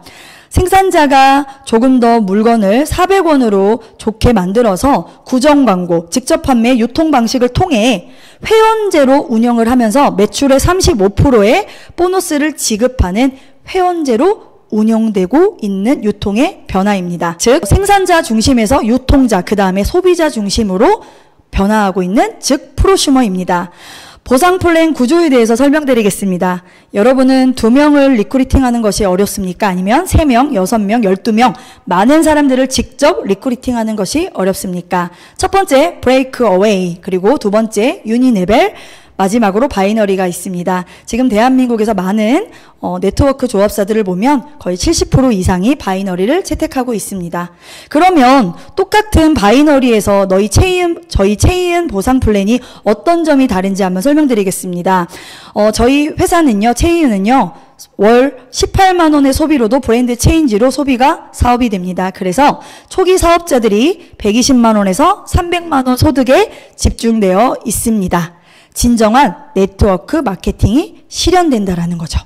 A: 생산자가 조금 더 물건을 400원으로 좋게 만들어서 구정 광고, 직접 판매, 유통 방식을 통해 회원제로 운영을 하면서 매출의 35%의 보너스를 지급하는 회원제로 운영되고 있는 유통의 변화입니다. 즉 생산자 중심에서 유통자, 그 다음에 소비자 중심으로 변화하고 있는, 즉 프로슈머입니다. 보상 플랜 구조에 대해서 설명드리겠습니다. 여러분은 2명을 리크루팅하는 것이 어렵습니까? 아니면 3명, 6명, 12명 많은 사람들을 직접 리크루팅하는 것이 어렵습니까? 첫 번째 브레이크 어웨이, 그리고 두 번째 유니레벨, 마지막으로 바이너리가 있습니다. 지금 대한민국에서 많은 네트워크 조합사들을 보면 거의 70% 이상이 바이너리를 채택하고 있습니다. 그러면 똑같은 바이너리에서 저희 체이은 보상 플랜이 어떤 점이 다른지 한번 설명드리겠습니다. 저희 회사는요, 체이은은요, 월 18만 원의 소비로도 브랜드 체인지로 소비가 사업이 됩니다. 그래서 초기 사업자들이 120만 원에서 300만 원 소득에 집중되어 있습니다. 진정한 네트워크 마케팅이 실현된다라는 거죠.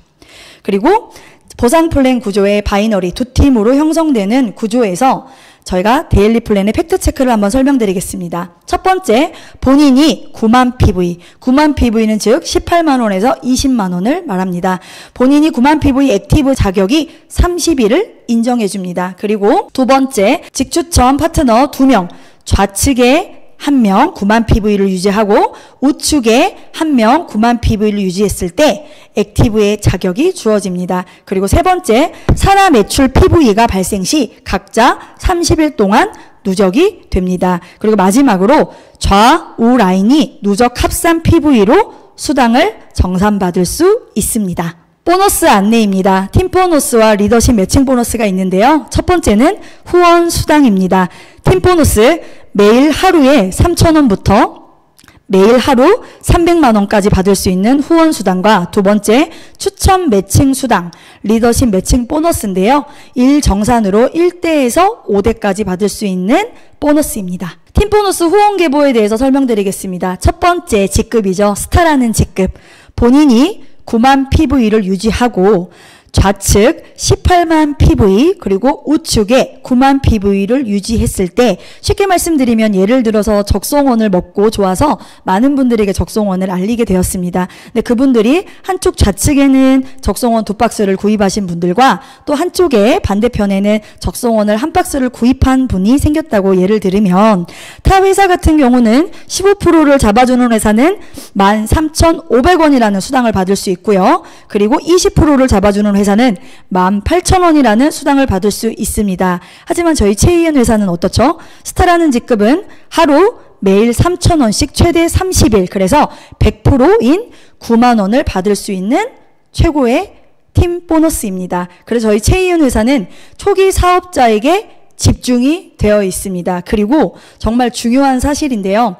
A: 그리고 보상 플랜 구조의 바이너리 두 팀으로 형성되는 구조에서 저희가 데일리 플랜의 팩트 체크를 한번 설명드리겠습니다. 첫 번째, 본인이 9만 PV. 9만 PV는 즉 18만 원에서 20만 원을 말합니다. 본인이 9만 PV 액티브 자격이 30일을 인정해 줍니다. 그리고 두 번째, 직추천 파트너 2명. 좌측에 1명 9만 PV를 유지하고 우측에 1명 9만 PV를 유지했을 때 액티브의 자격이 주어집니다. 그리고 세 번째, 산하 매출 PV가 발생 시 각자 30일 동안 누적이 됩니다. 그리고 마지막으로 좌우 라인이 누적 합산 PV로 수당을 정산받을 수 있습니다. 보너스 안내입니다. 팀 보너스와 리더십 매칭 보너스가 있는데요. 첫 번째는 후원 수당입니다. 팀 보너스 매일 하루에 3,000원부터 매일 하루 300만 원까지 받을 수 있는 후원 수당과 두 번째 추천 매칭 수당, 리더십 매칭 보너스인데요. 일 정산으로 1대에서 5대까지 받을 수 있는 보너스입니다. 팀 보너스 후원 계보에 대해서 설명드리겠습니다. 첫 번째 직급이죠. 스타라는 직급. 본인이 9만 PV를 유지하고 좌측 18만 PV 그리고 우측에 9만 PV를 유지했을 때 쉽게 말씀드리면 예를 들어서 적송원을 먹고 좋아서 많은 분들에게 적송원을 알리게 되었습니다. 근데 그분들이 한쪽 좌측에는 적송원 2박스를 구입하신 분들과 또 한쪽에 반대편에는 적송원을 1박스를 구입한 분이 생겼다고 예를 들으면 타 회사 같은 경우는 15%를 잡아주는 회사는 13,500원이라는 수당을 받을 수 있고요. 그리고 20%를 잡아주는 회사는 18,000원이라는 수당을 받을 수 있습니다. 하지만 저희 최이은 회사는 어떻죠? 스타라는 직급은 하루 매일 3,000원씩 최대 30일 그래서 100%인 9만 원을 받을 수 있는 최고의 팀 보너스입니다. 그래서 저희 최이은 회사는 초기 사업자에게 집중이 되어 있습니다. 그리고 정말 중요한 사실인데요.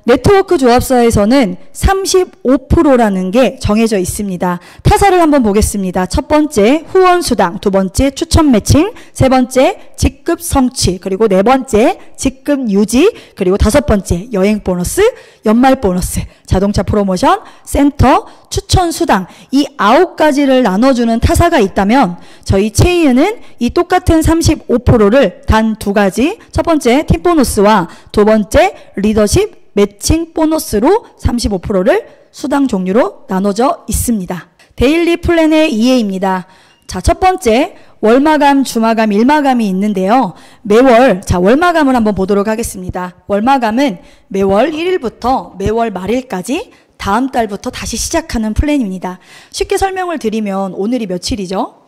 A: 네트워크 조합사에서는 35%라는 게 정해져 있습니다. 타사를 한번 보겠습니다. 첫 번째 후원수당, 두 번째 추천 매칭, 세 번째 직급 성취, 그리고 네 번째 직급 유지, 그리고 다섯 번째 여행 보너스, 연말 보너스, 자동차 프로모션, 센터, 추천 수당 이 9가지를 나눠주는 타사가 있다면 저희 체이은은 이 똑같은 35%를 단 2가지 첫 번째 팀 보너스와 두 번째 리더십 매칭 보너스로 35%를 수당 종류로 나눠져 있습니다. 데일리 플랜의 이해입니다. 자, 첫 번째 월마감, 주마감, 일마감이 있는데요. 매월, 자, 월마감을 한번 보도록 하겠습니다. 월마감은 매월 1일부터 매월 말일까지 다음 달부터 다시 시작하는 플랜입니다. 쉽게 설명을 드리면 오늘이 며칠이죠?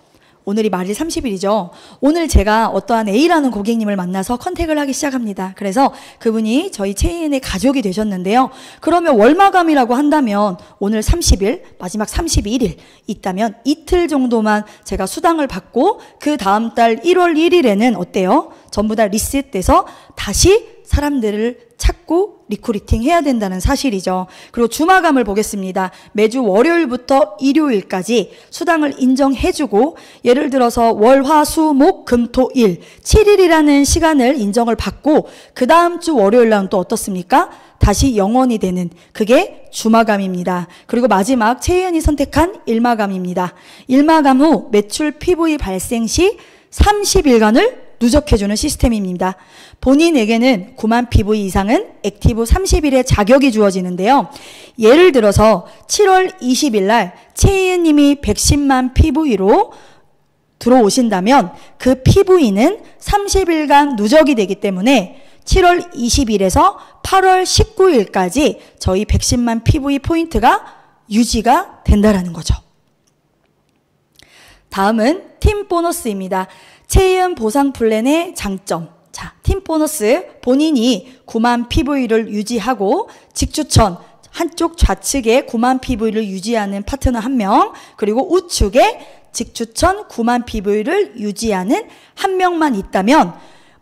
A: 오늘이 말일 30일이죠. 오늘 제가 어떠한 A라는 고객님을 만나서 컨택을 하기 시작합니다. 그래서 그분이 저희 체인의 가족이 되셨는데요. 그러면 월마감이라고 한다면 오늘 30일, 마지막 31일 있다면 이틀 정도만 제가 수당을 받고 그 다음 달 1월 1일에는 어때요? 전부 다 리셋돼서 다시 사람들을 찾고 리크루팅 해야 된다는 사실이죠. 그리고 주마감을 보겠습니다. 매주 월요일부터 일요일까지 수당을 인정해주고 예를 들어서 월, 화, 수, 목, 금, 토, 일 7일이라는 시간을 인정을 받고 그 다음 주 월요일날은 또 어떻습니까? 다시 영원이 되는 그게 주마감입니다. 그리고 마지막 최희연이 선택한 일마감입니다. 일마감 후 매출 PV 발생 시 30일간을 누적해주는 시스템입니다. 본인에게는 9만 PV 이상은 액티브 30일의 자격이 주어지는데요. 예를 들어서 7월 20일 날 최희은님이 110만 PV로 들어오신다면 그 PV는 30일간 누적이 되기 때문에 7월 20일에서 8월 19일까지 저희 110만 PV 포인트가 유지가 된다라는 거죠. 다음은 팀 보너스입니다. 체이은 보상 플랜의 장점. 자, 팀 보너스 본인이 9만 PV를 유지하고 직추천 한쪽 좌측에 9만 PV를 유지하는 파트너 1명 그리고 우측에 직추천 9만 PV를 유지하는 1명만 있다면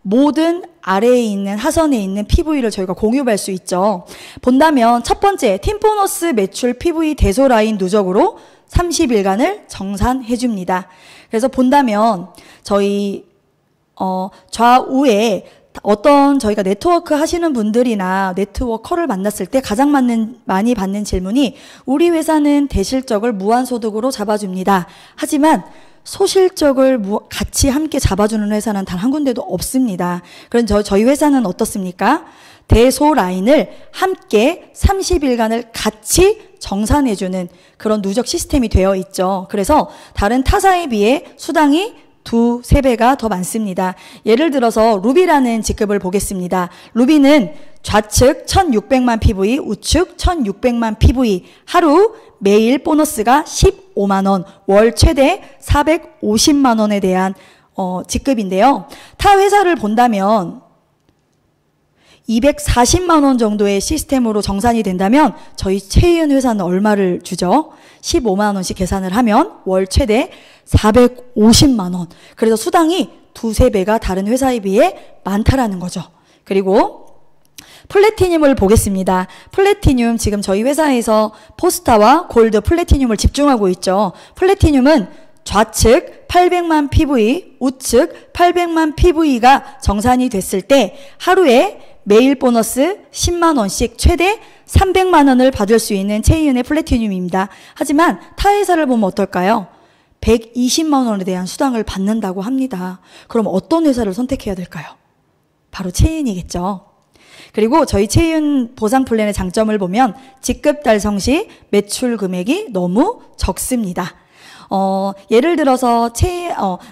A: 모든 아래에 있는 하선에 있는 PV를 저희가 공유할 수 있죠. 본다면 첫 번째 팀 보너스 매출 PV 대소 라인 누적으로 30일간을 정산해 줍니다. 그래서 본다면 저희 좌우에 어떤 저희가 네트워크 하시는 분들이나 네트워커를 만났을 때 가장 많이 받는 질문이 우리 회사는 대실적을 무한소득으로 잡아줍니다. 하지만 소실적을 같이 함께 잡아주는 회사는 단 한 군데도 없습니다. 그럼 저희 회사는 어떻습니까? 대소 라인을 함께 30일간을 같이 정산해주는 그런 누적 시스템이 되어 있죠. 그래서 다른 타사에 비해 수당이 2~3배가 더 많습니다. 예를 들어서 루비라는 직급을 보겠습니다. 루비는 좌측 1,600만 PV, 우측 1,600만 PV, 하루 매일 보너스가 15만 원, 월 최대 450만 원에 대한 직급인데요. 타 회사를 본다면 240만 원 정도의 시스템으로 정산이 된다면 저희 최희은 회사는 얼마를 주죠? 15만 원씩 계산을 하면 월 최대 450만 원. 그래서 수당이 두세 배가 다른 회사에 비해 많다라는 거죠. 그리고 플래티늄을 보겠습니다. 플래티늄 지금 저희 회사에서 포스타와 골드, 플래티늄을 집중하고 있죠. 플래티늄은 좌측 800만 PV, 우측 800만 PV가 정산이 됐을 때 하루에 매일 보너스 10만 원씩 최대 300만 원을 받을 수 있는 최희은의 플래티늄입니다. 하지만 타 회사를 보면 어떨까요? 120만 원에 대한 수당을 받는다고 합니다. 그럼 어떤 회사를 선택해야 될까요? 바로 최희은이겠죠. 그리고 저희 최희은 보상 플랜의 장점을 보면 직급 달성 시 매출 금액이 너무 적습니다. 예를 들어서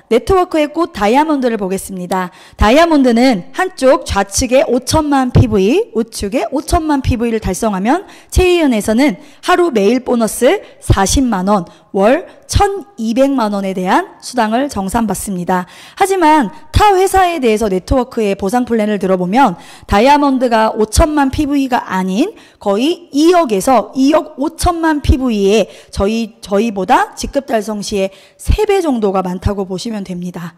A: 네트워크의 꽃 다이아몬드를 보겠습니다. 다이아몬드는 한쪽 좌측에 5천만 PV, 우측에 5천만 PV를 달성하면 최희은에서는 하루 매일 보너스 40만 원, 월 1,200만 원에 대한 수당을 정산받습니다. 하지만 타 회사에 대해서 네트워크의 보상 플랜을 들어보면 다이아몬드가 5천만 PV가 아닌 거의 2억에서 2억 5천만 PV에 저희보다 직급 달성 시에 3배 정도가 많다고 보시면 됩니다.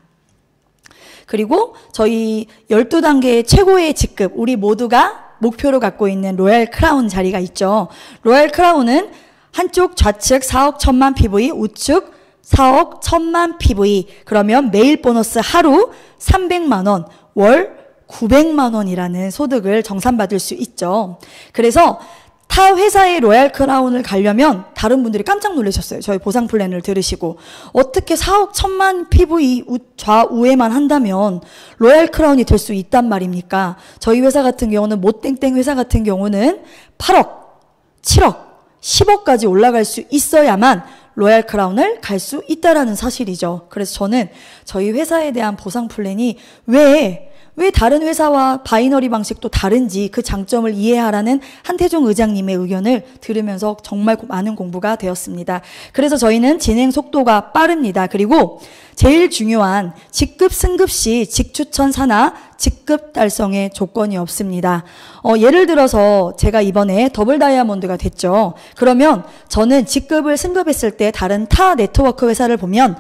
A: 그리고 저희 12단계의 최고의 직급, 우리 모두가 목표로 갖고 있는 로얄 크라운 자리가 있죠. 로얄 크라운은 한쪽 좌측 4억 1천만 PV, 우측 4억 1천만 PV. 그러면 매일 보너스 하루 300만 원, 월 900만 원이라는 소득을 정산받을 수 있죠. 그래서 타 회사의 로얄 크라운을 가려면 다른 분들이 깜짝 놀라셨어요. 저희 보상 플랜을 들으시고 어떻게 4억 1천만 PV 좌우에만 한다면 로얄 크라운이 될 수 있단 말입니까? 저희 회사 같은 경우는 모땡땡 회사 같은 경우는 8억, 7억, 10억까지 올라갈 수 있어야만 로얄 크라운을 갈 수 있다라는 사실이죠. 그래서 저는 저희 회사에 대한 보상 플랜이 왜 다른 회사와 바이너리 방식도 다른지 그 장점을 이해하라는 한태종 의장님의 의견을 들으면서 정말 많은 공부가 되었습니다. 그래서 저희는 진행 속도가 빠릅니다. 그리고 제일 중요한 직급 승급 시 직추천 산하 직급 달성의 조건이 없습니다. 예를 들어서 제가 이번에 더블 다이아몬드가 됐죠. 그러면 저는 직급을 승급했을 때 다른 타 네트워크 회사를 보면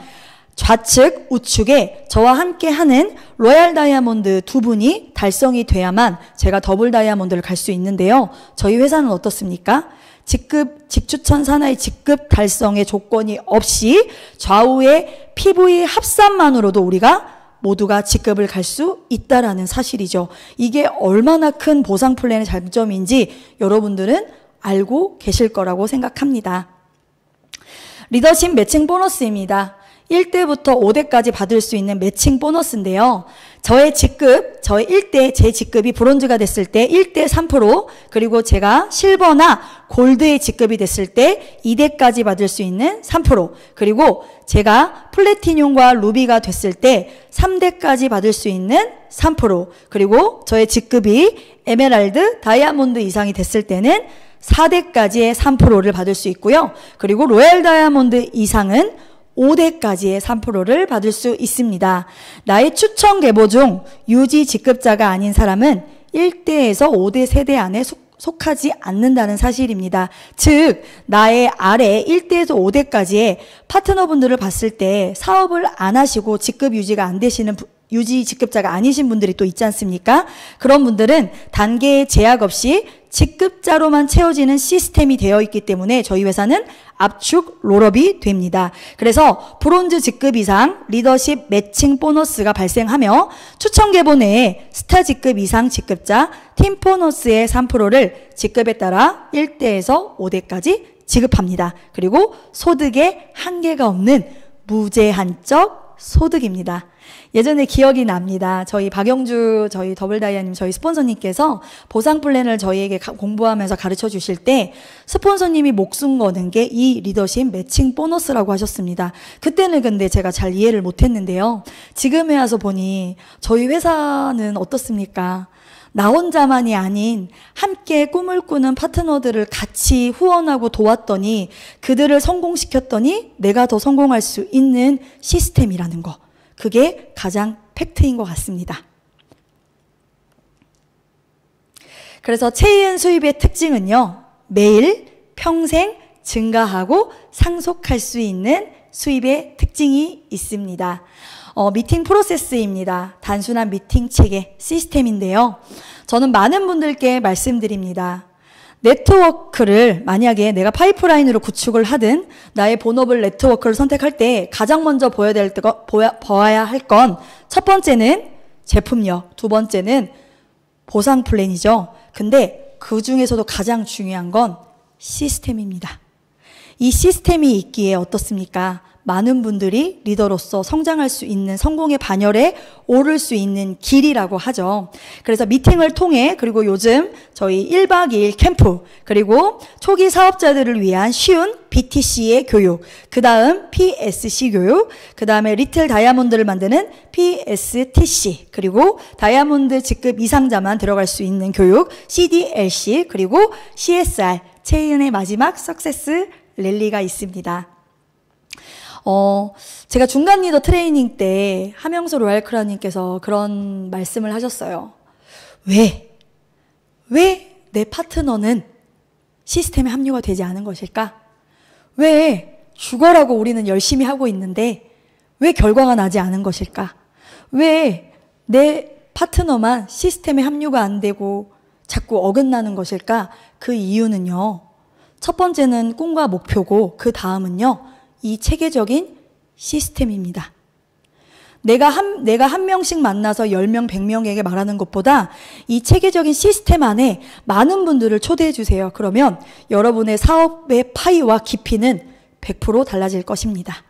A: 좌측, 우측에 저와 함께 하는 로얄 다이아몬드 두 분이 달성이 돼야만 제가 더블 다이아몬드를 갈 수 있는데요. 저희 회사는 어떻습니까? 직추천 산하의 직급 달성의 조건이 없이 좌우의 PV 합산만으로도 우리가 모두가 직급을 갈 수 있다라는 사실이죠. 이게 얼마나 큰 보상 플랜의 장점인지 여러분들은 알고 계실 거라고 생각합니다. 리더십 매칭 보너스입니다. 1대부터 5대까지 받을 수 있는 매칭 보너스인데요. 저의 직급, 저의 1대, 제 직급이 브론즈가 됐을 때 1대 3%, 그리고 제가 실버나 골드의 직급이 됐을 때 2대까지 받을 수 있는 3%, 그리고 제가 플래티늄과 루비가 됐을 때 3대까지 받을 수 있는 3%, 그리고 저의 직급이 에메랄드, 다이아몬드 이상이 됐을 때는 4대까지의 3%를 받을 수 있고요. 그리고 로얄 다이아몬드 이상은 5대까지의 3%를 받을 수 있습니다. 나의 추천 계보 중 유지 직급자가 아닌 사람은 1대에서 5대 세대 안에 속하지 않는다는 사실입니다. 즉 나의 아래 1대에서 5대까지의 파트너분들을 봤을 때 사업을 안 하시고 직급 유지가 안 되시는 유지 직급자가 아니신 분들이 또 있지 않습니까? 그런 분들은 단계의 제약 없이 직급자로만 채워지는 시스템이 되어 있기 때문에 저희 회사는 압축 롤업이 됩니다. 그래서 브론즈 직급 이상 리더십 매칭 보너스가 발생하며 추천 계보 내에 스타 직급 이상 직급자 팀 보너스의 3%를 직급에 따라 1대에서 5대까지 지급합니다. 그리고 소득에 한계가 없는 무제한적 소득입니다. 예전에 기억이 납니다. 저희 박영주 저희 더블다이아님 저희 스폰서님께서 보상 플랜을 저희에게 공부하면서 가르쳐 주실 때 스폰서님이 목숨 거는 게 이 리더십 매칭 보너스라고 하셨습니다. 그때는 근데 제가 잘 이해를 못했는데요. 지금에 와서 보니 저희 회사는 어떻습니까? 나 혼자만이 아닌 함께 꿈을 꾸는 파트너들을 같이 후원하고 도왔더니 그들을 성공시켰더니 내가 더 성공할 수 있는 시스템이라는 거. 그게 가장 팩트인 것 같습니다. 그래서 최이은 수입의 특징은요, 매일 평생 증가하고 상속할 수 있는 수입의 특징이 있습니다. 미팅 프로세스입니다. 단순한 미팅 체계, 시스템인데요. 저는 많은 분들께 말씀드립니다. 네트워크를 만약에 내가 파이프라인으로 구축을 하든 나의 본업을 네트워크를 선택할 때 가장 먼저 보아야 할 건 첫 번째는 제품력, 두 번째는 보상 플랜이죠. 근데 그 중에서도 가장 중요한 건 시스템입니다. 이 시스템이 있기에 어떻습니까? 많은 분들이 리더로서 성장할 수 있는 성공의 반열에 오를 수 있는 길이라고 하죠. 그래서 미팅을 통해 그리고 요즘 저희 1박 2일 캠프 그리고 초기 사업자들을 위한 쉬운 BTC의 교육, 그 다음 PSC 교육, 그 다음에 리틀 다이아몬드를 만드는 PSTC, 그리고 다이아몬드 직급 이상자만 들어갈 수 있는 교육 CDLC, 그리고 CSR, 최이은의 마지막 석세스 랠리가 있습니다. 제가 중간 리더 트레이닝 때 하명수 로얄크라님께서 그런 말씀을 하셨어요. 왜 내 파트너는 시스템에 합류가 되지 않은 것일까? 왜 죽어라고 우리는 열심히 하고 있는데 왜 결과가 나지 않은 것일까? 왜 내 파트너만 시스템에 합류가 안 되고 자꾸 어긋나는 것일까? 그 이유는요, 첫 번째는 꿈과 목표고 그 다음은요, 이 체계적인 시스템입니다. 내가 한 명씩 만나서 10명, 100명에게 말하는 것보다 이 체계적인 시스템 안에 많은 분들을 초대해 주세요. 그러면 여러분의 사업의 파이와 깊이는 100% 달라질 것입니다.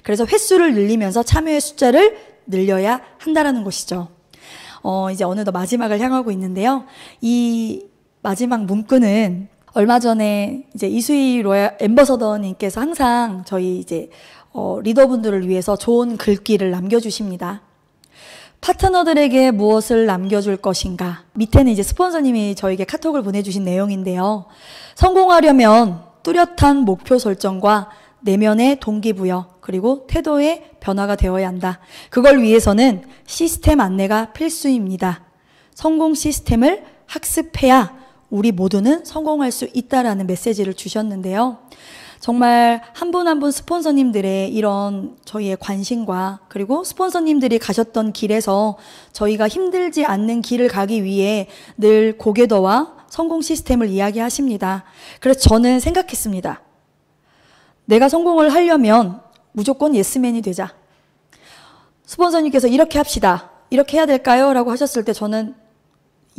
A: 그래서 횟수를 늘리면서 참여의 숫자를 늘려야 한다는 것이죠. 이제 어느덧 마지막을 향하고 있는데요. 이 마지막 문구는 얼마 전에 이제 이수희 로얄 앰버서더님께서 항상 저희 이제 리더분들을 위해서 좋은 글귀를 남겨주십니다. 파트너들에게 무엇을 남겨줄 것인가? 밑에는 이제 스폰서님이 저에게 카톡을 보내주신 내용인데요. 성공하려면 뚜렷한 목표 설정과 내면의 동기부여 그리고 태도의 변화가 되어야 한다. 그걸 위해서는 시스템 안내가 필수입니다. 성공 시스템을 학습해야 우리 모두는 성공할 수 있다라는 메시지를 주셨는데요. 정말 한 분 한 분 스폰서님들의 이런 저희의 관심과 그리고 스폰서님들이 가셨던 길에서 저희가 힘들지 않는 길을 가기 위해 늘 고개더와 성공 시스템을 이야기하십니다. 그래서 저는 생각했습니다. 내가 성공을 하려면 무조건 예스맨이 되자. 스폰서님께서 이렇게 합시다. 이렇게 해야 될까요? 라고 하셨을 때 저는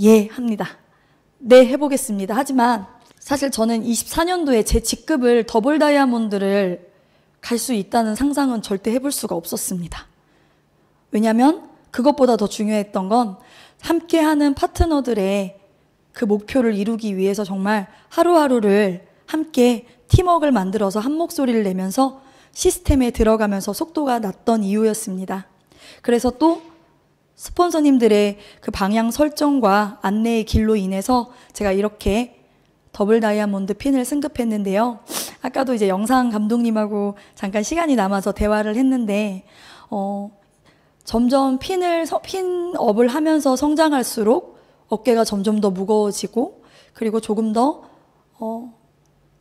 A: 예 합니다. 네, 해보겠습니다. 하지만 사실 저는 24년도에 제 직급을 더블 다이아몬드를 갈 수 있다는 상상은 절대 해볼 수가 없었습니다. 왜냐하면 그것보다 더 중요했던 건 함께하는 파트너들의 그 목표를 이루기 위해서 정말 하루하루를 함께 팀워크를 만들어서 한 목소리를 내면서 시스템에 들어가면서 속도가 났던 이유였습니다. 그래서 또 스폰서님들의 그 방향 설정과 안내의 길로 인해서 제가 이렇게 더블 다이아몬드 핀을 승급했는데요. 아까도 이제 영상 감독님하고 잠깐 시간이 남아서 대화를 했는데 점점 핀업을 하면서 성장할수록 어깨가 점점 더 무거워지고 그리고 조금 더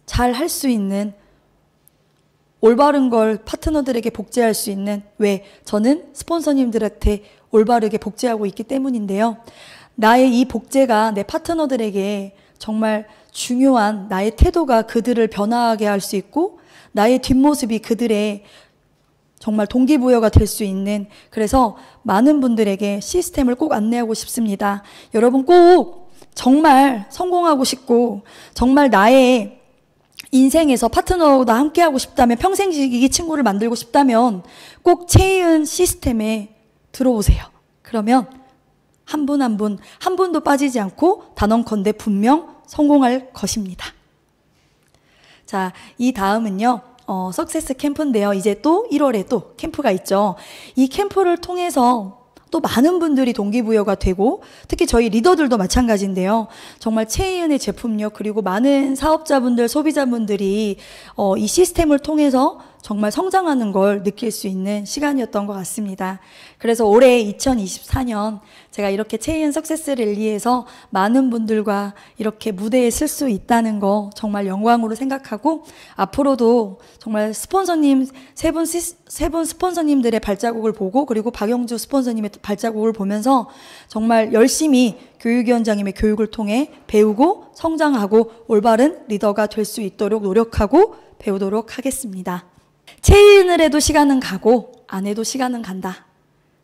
A: 잘 할 수 있는 올바른 걸 파트너들에게 복제할 수 있는 왜 저는 스폰서님들한테 올바르게 복제하고 있기 때문인데요. 나의 이 복제가 내 파트너들에게 정말 중요한 나의 태도가 그들을 변화하게 할 수 있고 나의 뒷모습이 그들의 정말 동기부여가 될 수 있는 그래서 많은 분들에게 시스템을 꼭 안내하고 싶습니다. 여러분 꼭 정말 성공하고 싶고 정말 나의 인생에서 파트너와 함께하고 싶다면 평생지기 친구를 만들고 싶다면 꼭 최이은 시스템에 들어오세요. 그러면 한 분 한 분도 빠지지 않고 단언컨대 분명 성공할 것입니다. 자, 이 다음은요. 석세스 캠프인데요. 이제 또 1월에 또 캠프가 있죠. 이 캠프를 통해서 또 많은 분들이 동기부여가 되고 특히 저희 리더들도 마찬가지인데요. 정말 최이은의 제품력 그리고 많은 사업자분들, 소비자분들이 이 시스템을 통해서 정말 성장하는 걸 느낄 수 있는 시간이었던 것 같습니다. 그래서 올해 2024년 제가 이렇게 체인 석세스 랠리에서 많은 분들과 이렇게 무대에 설 수 있다는 거 정말 영광으로 생각하고, 앞으로도 정말 스폰서님 세 분 스폰서님들의 발자국을 보고, 그리고 박영주 스폰서님의 발자국을 보면서 정말 열심히 교육위원장님의 교육을 통해 배우고 성장하고 올바른 리더가 될 수 있도록 노력하고 배우도록 하겠습니다. 체인을 해도 시간은 가고 안 해도 시간은 간다.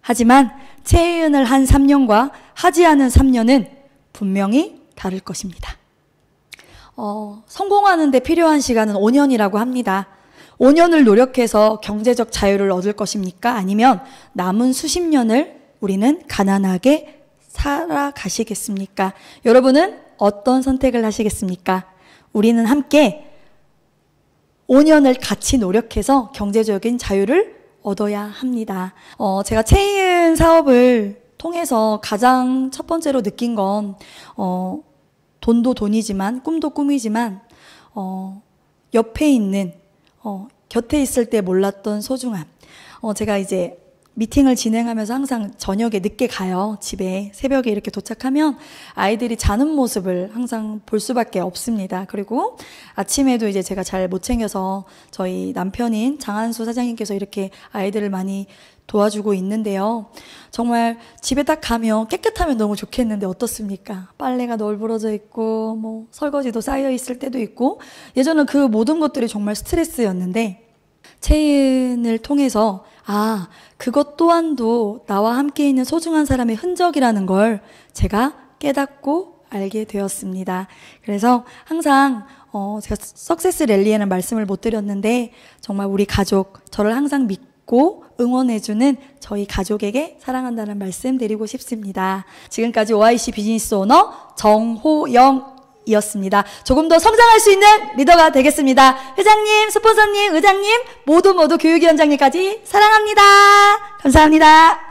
A: 하지만 체인을 한 3년과 하지 않은 3년은 분명히 다를 것입니다. 성공하는 데 필요한 시간은 5년이라고 합니다. 5년을 노력해서 경제적 자유를 얻을 것입니까? 아니면 남은 수십 년을 우리는 가난하게 살아가시겠습니까? 여러분은 어떤 선택을 하시겠습니까? 우리는 함께 5년을 같이 노력해서 경제적인 자유를 얻어야 합니다. 제가 체인 사업을 통해서 가장 첫 번째로 느낀 건 돈도 돈이지만 꿈도 꿈이지만 옆에 있는 곁에 있을 때 몰랐던 소중함. 제가 이제 미팅을 진행하면서 항상 저녁에 늦게 가요. 집에 새벽에 이렇게 도착하면 아이들이 자는 모습을 항상 볼 수밖에 없습니다. 그리고 아침에도 이제 제가 잘 못 챙겨서 저희 남편인 장한수 사장님께서 이렇게 아이들을 많이 도와주고 있는데요. 정말 집에 딱 가면 깨끗하면 너무 좋겠는데 어떻습니까? 빨래가 널브러져 있고 뭐 설거지도 쌓여 있을 때도 있고, 예전엔 그 모든 것들이 정말 스트레스였는데 체인을 통해서 그것 또한도 나와 함께 있는 소중한 사람의 흔적이라는 걸 제가 깨닫고 알게 되었습니다. 그래서 항상 제가 석세스 랠리에는 말씀을 못 드렸는데 정말 우리 가족, 저를 항상 믿고 응원해주는 저희 가족에게 사랑한다는 말씀 드리고 싶습니다. 지금까지 OIC 비즈니스 오너 정호영 이었습니다. 조금 더 성장할 수 있는 리더가 되겠습니다. 회장님, 스폰서님, 의장님 모두 교육위원장님까지 사랑합니다. 감사합니다.